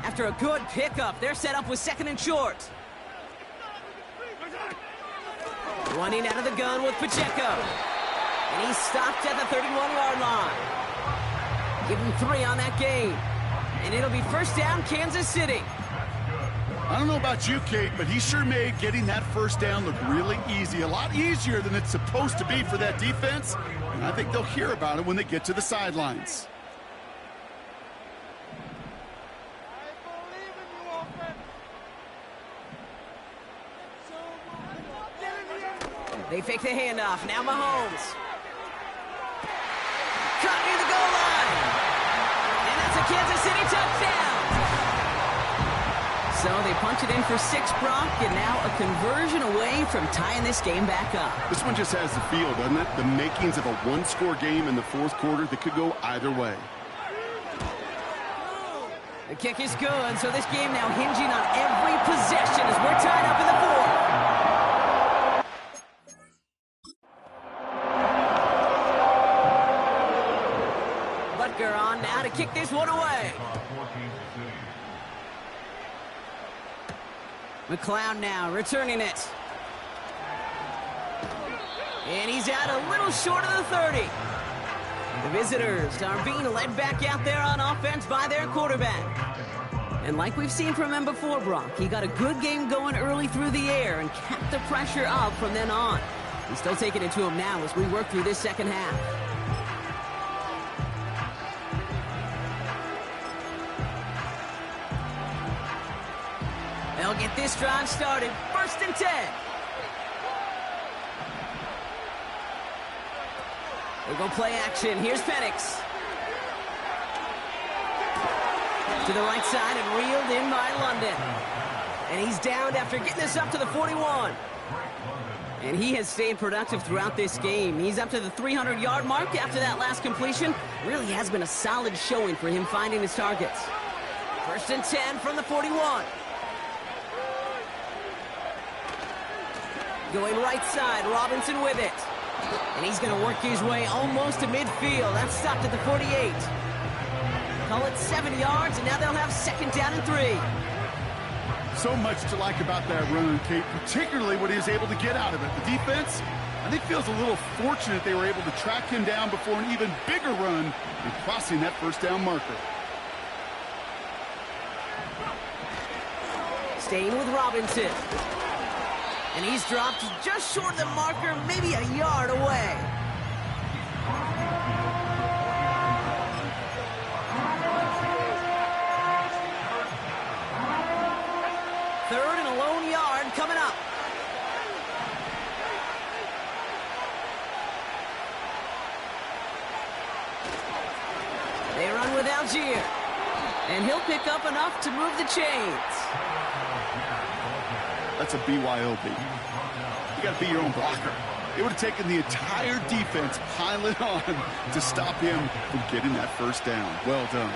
After a good pickup, they're set up with 2nd and short. Running out of the gun with Pacheco. And he's stopped at the 31-yard line. Give him 3 on that game. And it'll be 1st down, Kansas City. I don't know about you, Kate, but he sure made getting that 1st down look really easy. A lot easier than it's supposed to be for that defense. And I think they'll hear about it when they get to the sidelines. They fake the handoff. Now Mahomes. Caught near the goal line. And that's a Kansas City touchdown. So they punch it in for 6, Brock, and now a conversion away from tying this game back up. This one just has the feel, doesn't it? The makings of a one-score game in the 4th quarter that could go either way. The kick is good, so this game now hinging on every possession as we're tied up in the fourth. Butker on now to kick this one away. McLeod now returning it. And he's out a little short of the 30. The visitors are being led back out there on offense by their quarterback. And like we've seen from him before, Brock, he got a good game going early through the air and kept the pressure up from then on. He's still taking it to him now as we work through this second half. They'll get this drive started. 1st and 10. We'll go play action. Here's Penix. To the right side and reeled in by London. And he's downed after getting this up to the 41. And he has stayed productive throughout this game. He's up to the 300-yard mark after that last completion. Really has been a solid showing for him finding his targets. 1st and 10 from the 41. Going right side, Robinson with it. And he's going to work his way almost to midfield. That's stopped at the 48. Call it 7 yards, and now they'll have 2nd down and 3. So much to like about that run, Kate, particularly what he was able to get out of it. The defense, I think, feels a little fortunate they were able to track him down before an even bigger run and crossing that 1st down marker. Staying with Robinson. And he's dropped just short of the marker, maybe a yard away. Third and a lone yard coming up. They run with Algier. And he'll pick up enough to move the chains. That's a BYOB. You got to be your own blocker. It would have taken the entire defense piling on to stop him from getting that 1st down. Well done.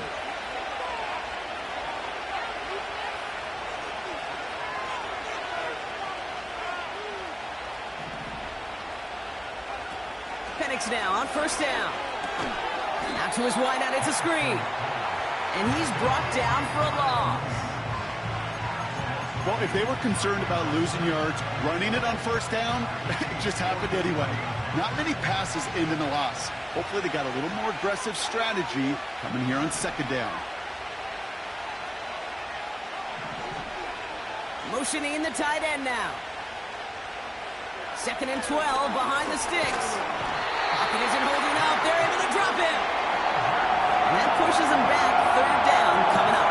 Penix now on 1st down. Out to his wideout, it's a screen. And he's brought down for a loss. Well, if they were concerned about losing yards, running it on 1st down, it just happened anyway. Not many passes end in a loss. Hopefully they got a little more aggressive strategy coming here on 2nd down. Motioning the tight end now. 2nd and 12 behind the sticks. Pocket isn't holding up. They're able to drop him. And that pushes him back. 3rd down coming up.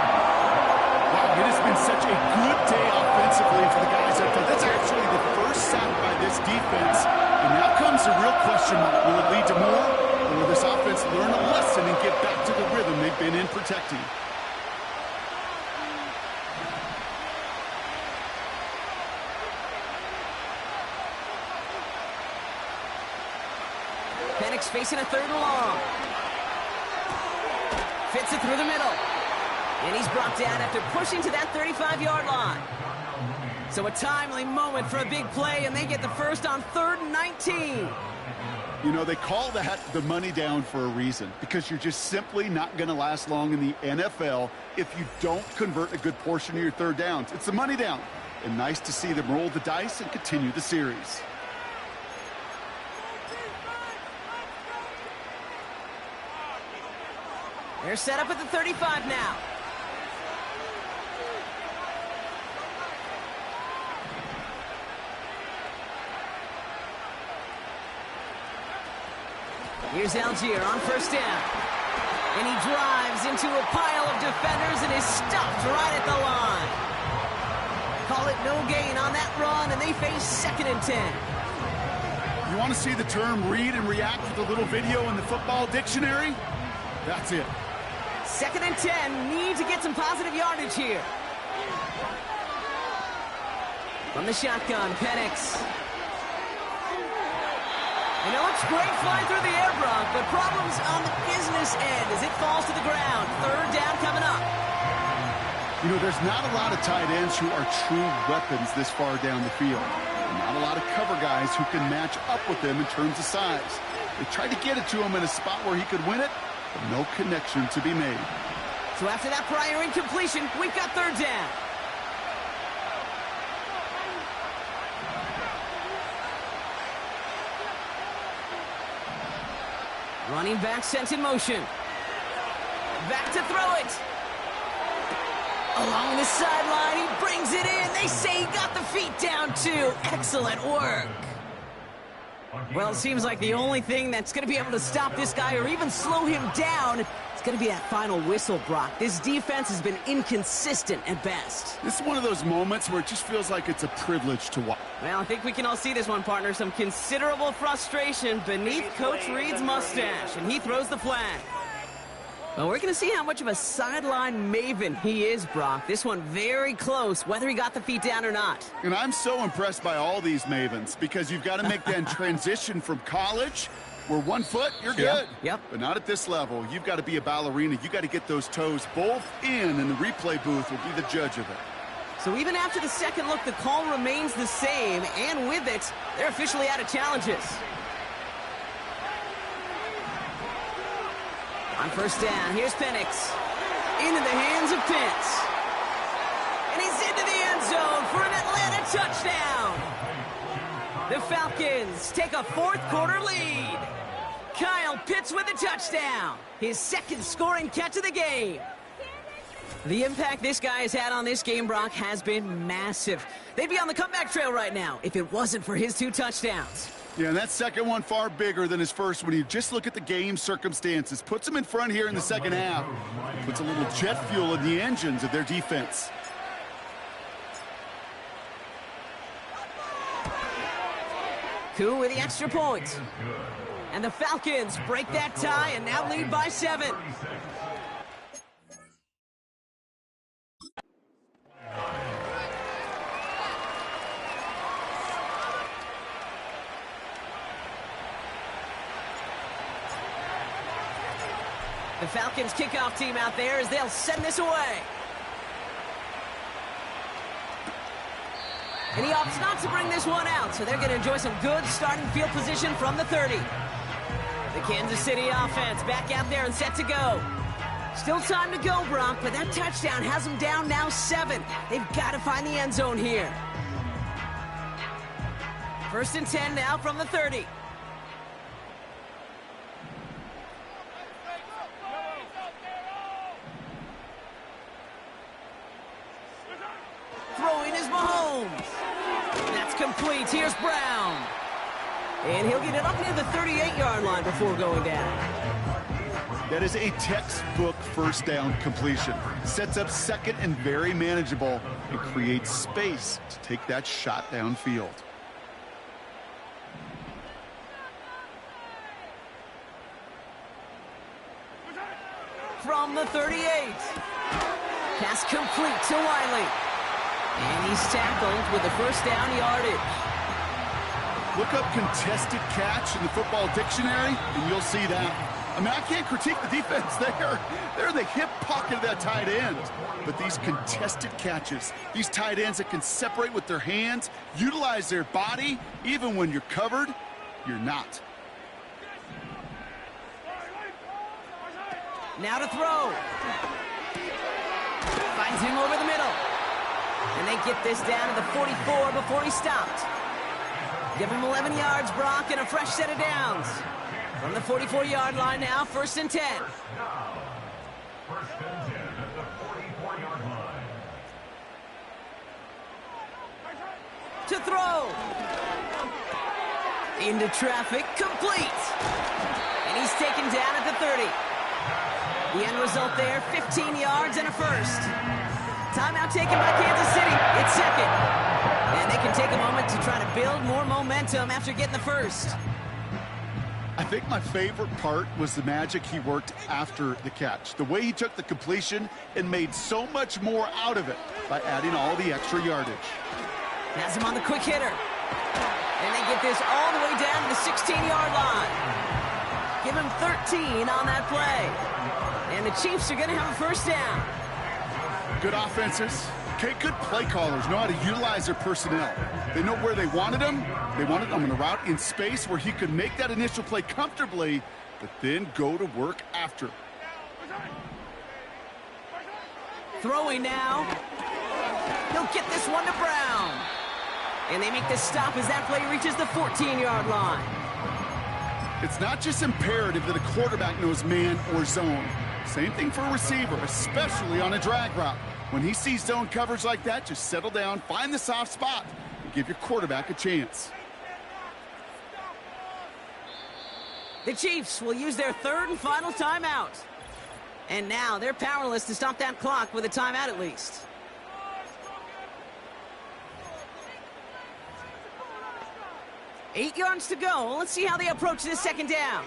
Wow, it has been such a good day offensively for the guys up there. That's actually the 1st sack by this defense. And now comes the real question mark. Will it lead to more? Or will this offense learn a lesson and get back to the rhythm they've been in protecting? Penix facing a 3rd and long. Fits it through the middle. And he's brought down after pushing to that 35-yard line. So a timely moment for a big play, and they get the 1st on 3rd and 19. You know, they call that the money down for a reason, because you're just simply not going to last long in the NFL if you don't convert a good portion of your 3rd downs. It's the money down. And nice to see them roll the dice and continue the series. They're set up at the 35 now. Here's Algier on 1st down. And he drives into a pile of defenders and is stopped right at the line. Call it no gain on that run, and they face 2nd and 10. You want to see the term read and react with a little video in the football dictionary? That's it. 2nd and 10, need to get some positive yardage here. From the shotgun, Penix. And it looks great flying through the air, Brock, but problems on the business end as it falls to the ground. 3rd down coming up. You know, there's not a lot of tight ends who are true weapons this far down the field. And not a lot of cover guys who can match up with them in terms of size. They tried to get it to him in a spot where he could win it, but no connection to be made. So after that prior incompletion, we've got third down. Running back sent in motion. Back to throw it. Along the sideline, he brings it in. They say he got the feet down, too. Excellent work. Well, it seems like the only thing that's going to be able to stop this guy or even slow him down is going to be that final whistle, Brock. This defense has been inconsistent at best. This is one of those moments where it just feels like it's a privilege to watch. Well, I think we can all see this one, partner. Some considerable frustration beneath Coach Reed's mustache, and he throws the flag. Well, we're going to see how much of a sideline maven he is, Brock. This one very close, whether he got the feet down or not. And I'm so impressed by all these mavens because you've got to make that transition from college where 1 foot, you're good. Yep. But not at this level. You've got to be a ballerina. You've got to get those toes both in, and the replay booth will be the judge of it. So even after the second look, the call remains the same, and with it, they're officially out of challenges. On first down, here's Penix. Into the hands of Pitts. And he's into the end zone for an Atlanta touchdown. The Falcons take a fourth-quarter lead. Kyle Pitts with a touchdown. His second scoring catch of the game. The impact this guy has had on this game, Brock, has been massive. They'd be on the comeback trail right now if it wasn't for his 2 touchdowns. Yeah, and that second one far bigger than his first when you just look at the game circumstances. Puts them in front here in the second half. Puts a little jet fuel in the engines of their defense. Koo with the extra point. And the Falcons break that tie and now lead by 7. The Falcons kickoff team out there as they'll send this away. And he opts not to bring this one out, so they're going to enjoy some good starting field position from the 30. The Kansas City offense back out there and set to go. Still time to go, Brock, but that touchdown has them down now 7. They've got to find the end zone here. First and 10 now from the 30. Throwing is Mahomes. That's complete. Here's Brown. And he'll get it up near the 38-yard line before going down. That is a textbook first down completion. Sets up second and very manageable and creates space to take that shot downfield. From the 38. Pass complete to Wiley. And he's tackled with the first down yardage. Look up contested catch in the football dictionary, and you'll see that. I mean, I can't critique the defense there. They're in the hip pocket of that tight end. But these contested catches, these tight ends that can separate with their hands, utilize their body, even when you're covered, you're not. Now to throw. Finds him over the middle. And they get this down to the 44 before he stopped. Give him 11 yards, Brock, and a fresh set of downs. From the 44-yard line now, first and 10. First and 10 at the 44-yard line. To throw. Into traffic, complete. And he's taken down at the 30. The end result there, 15 yards and a first. Timeout taken by Kansas City. It's second. And they can take a moment to try to build more momentum after getting the first. I think my favorite part was the magic he worked after the catch. The way he took the completion and made so much more out of it by adding all the extra yardage. Has him on the quick hitter. And they get this all the way down to the 16-yard line. Give him 13 on that play. And the Chiefs are going to have a first down. Good offenses. Okay, good play callers know how to utilize their personnel. They know where they wanted him. They wanted him on a route in space where he could make that initial play comfortably, but then go to work after. Throwing now. He'll get this one to Brown. And they make the stop as that play reaches the 14-yard line. It's not just imperative that a quarterback knows man or zone. Same thing for a receiver, especially on a drag route. When he sees zone coverage like that, just settle down, find the soft spot, and give your quarterback a chance. The Chiefs will use their third and final timeout. And now they're powerless to stop that clock with a timeout at least. Eight yards to go. Let's see how they approach this second down.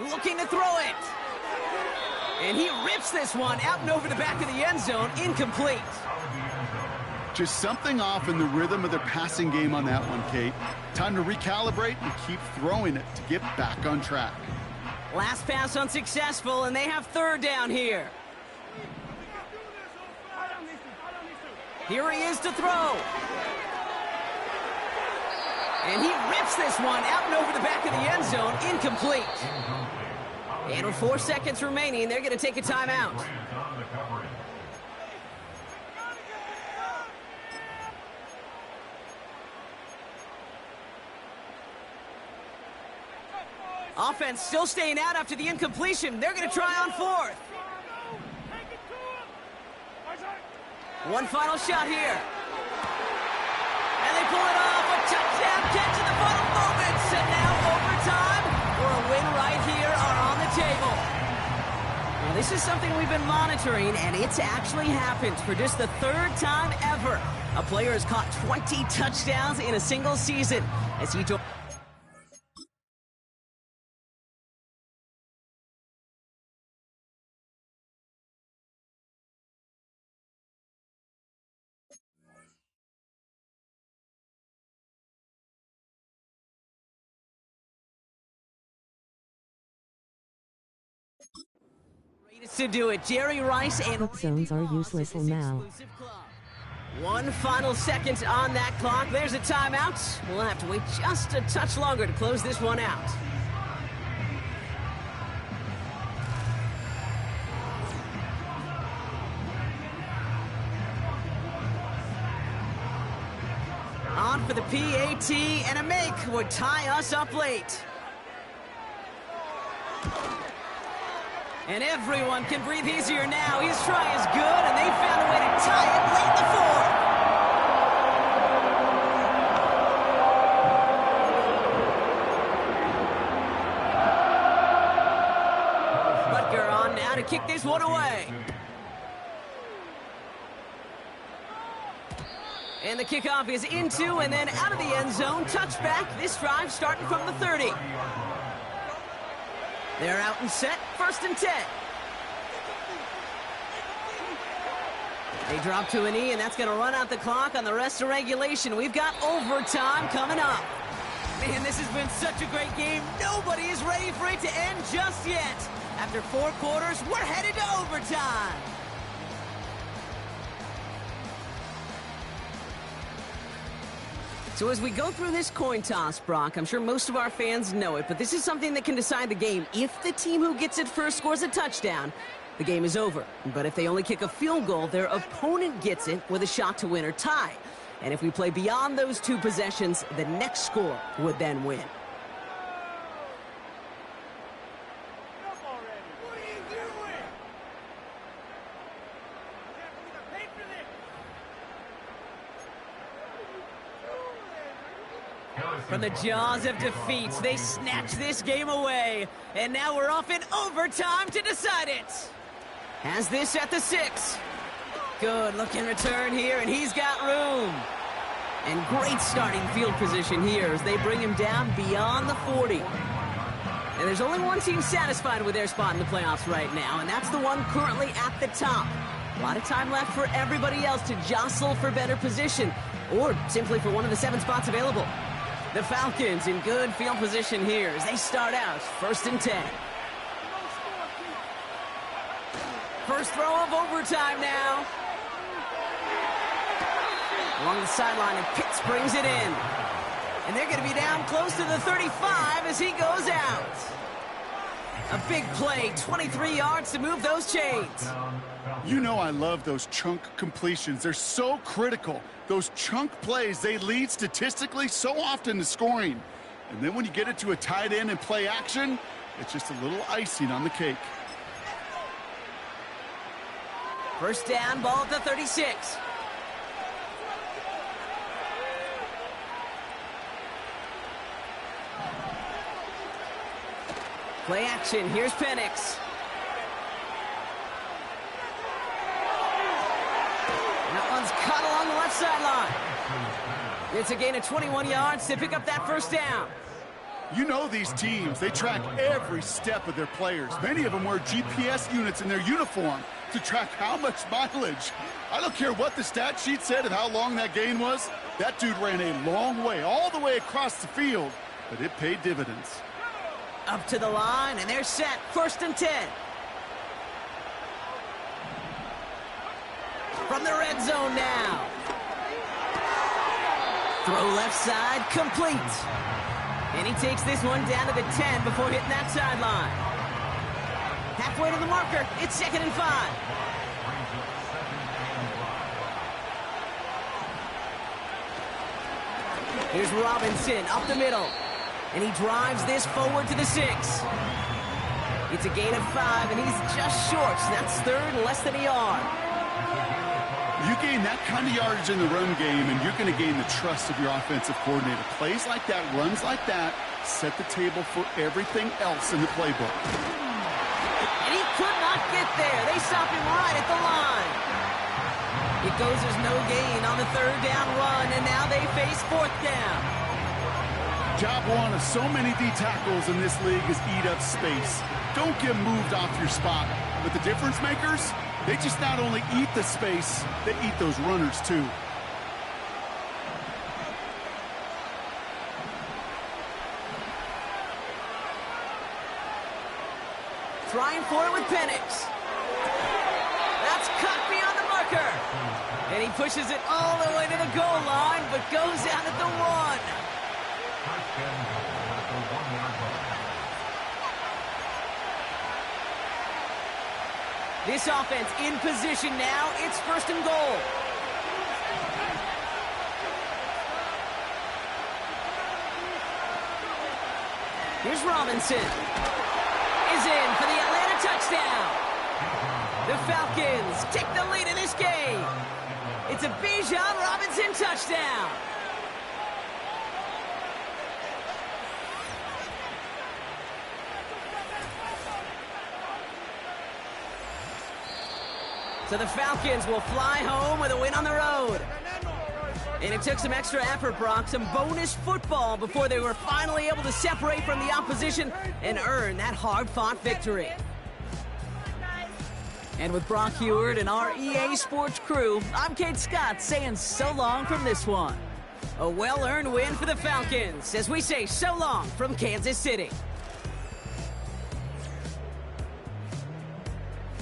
Looking to throw it. And he rips this one out and over the back of the end zone. Incomplete. Just something off in the rhythm of their passing game on that one, Kate. Time to recalibrate and keep throwing it to get back on track. Last pass unsuccessful, and they have third down here. Here he is to throw. And he rips this one out and over the back of the end zone. Incomplete. And with 4 seconds remaining, they're going to take a timeout. Offense still staying out after the incompletion. They're going to try on fourth. One final shot here. And they pull it off. A touchdown catch in the final moments. And now overtime or a win right here are on the table. Now this is something we've been monitoring, and it's actually happened for just the third time ever. A player has caught 20 touchdowns in a single season as he joined. To do it, Jerry Rice and zones are useless now. One final second on that clock. There's a timeout. We'll have to wait just a touch longer to close this one out. On for the PAT, and a make would tie us up late. And everyone can breathe easier now. His try is good, and they found a way to tie it late in the fourth. Butker on now to kick this one away. And the kickoff is into and then out of the end zone. Touchback. This drive starting from the 30. They're out and set, 1st and 10. They drop to a knee, and that's going to run out the clock on the rest of regulation. We've got overtime coming up. Man, this has been such a great game. Nobody is ready for it to end just yet. After 4 quarters, we're headed to overtime. So as we go through this coin toss, Brock, I'm sure most of our fans know it, but this is something that can decide the game. If the team who gets it first scores a touchdown, the game is over. But if they only kick a field goal, their opponent gets it with a shot to win or tie. And if we play beyond those 2 possessions, the next score would then win. From the jaws of defeat, they snatch this game away. And now we're off in overtime to decide it. Has this at the 6. Good looking return here, and he's got room. And great starting field position here as they bring him down beyond the 40. And there's only one team satisfied with their spot in the playoffs right now, and that's the one currently at the top. A lot of time left for everybody else to jostle for better position, or simply for one of the 7 spots available. The Falcons in good field position here as they start out 1st and 10. First throw of overtime now. Along the sideline, and Pitts brings it in. And they're going to be down close to the 35 as he goes out. A big play, 23 yards to move those chains. You know I love those chunk completions. They're so critical. Those chunk plays, they lead statistically so often to scoring. And then when you get it to a tight end and play action, it's just a little icing on the cake. First down, ball at the 36. Play action, here's Penix. That one's cut along the left sideline. It's a gain of 21 yards to pick up that first down. You know these teams, they track every step of their players. Many of them wear GPS units in their uniform to track how much mileage. I don't care what the stat sheet said and how long that gain was. That dude ran a long way, all the way across the field, but it paid dividends. Up to the line, and they're set. First and 10. From the red zone now. Throw left side, complete. And he takes this one down to the 10 before hitting that sideline. Halfway to the marker, it's 2nd and 5. Here's Robinson up the middle. And he drives this forward to the 6. It's a gain of 5, and he's just short. So that's third, less than a yard. You gain that kind of yardage in the run game, and you're going to gain the trust of your offensive coordinator. Plays like that, runs like that, set the table for everything else in the playbook. And he could not get there. They stop him right at the line. It goes as no gain on the third down run, and now they face 4th down. Job one of so many D tackles in this league is eat up space. Don't get moved off your spot. But the difference makers, they just not only eat the space, they eat those runners too. Trying for it with Penix. That's cut beyond the marker. And he pushes it all the way to the goal line, but goes out at the 1. This offense in position now. It's 1st and goal. Here's Robinson. Is in for the Atlanta touchdown. The Falcons take the lead in this game. It's a Bijan Robinson touchdown. So the Falcons will fly home with a win on the road. And it took some extra effort, Brock, some bonus football before they were finally able to separate from the opposition and earn that hard-fought victory. And with Brock Heward and our EA Sports crew, I'm Kate Scott saying so long from this one. A well-earned win for the Falcons as we say so long from Kansas City.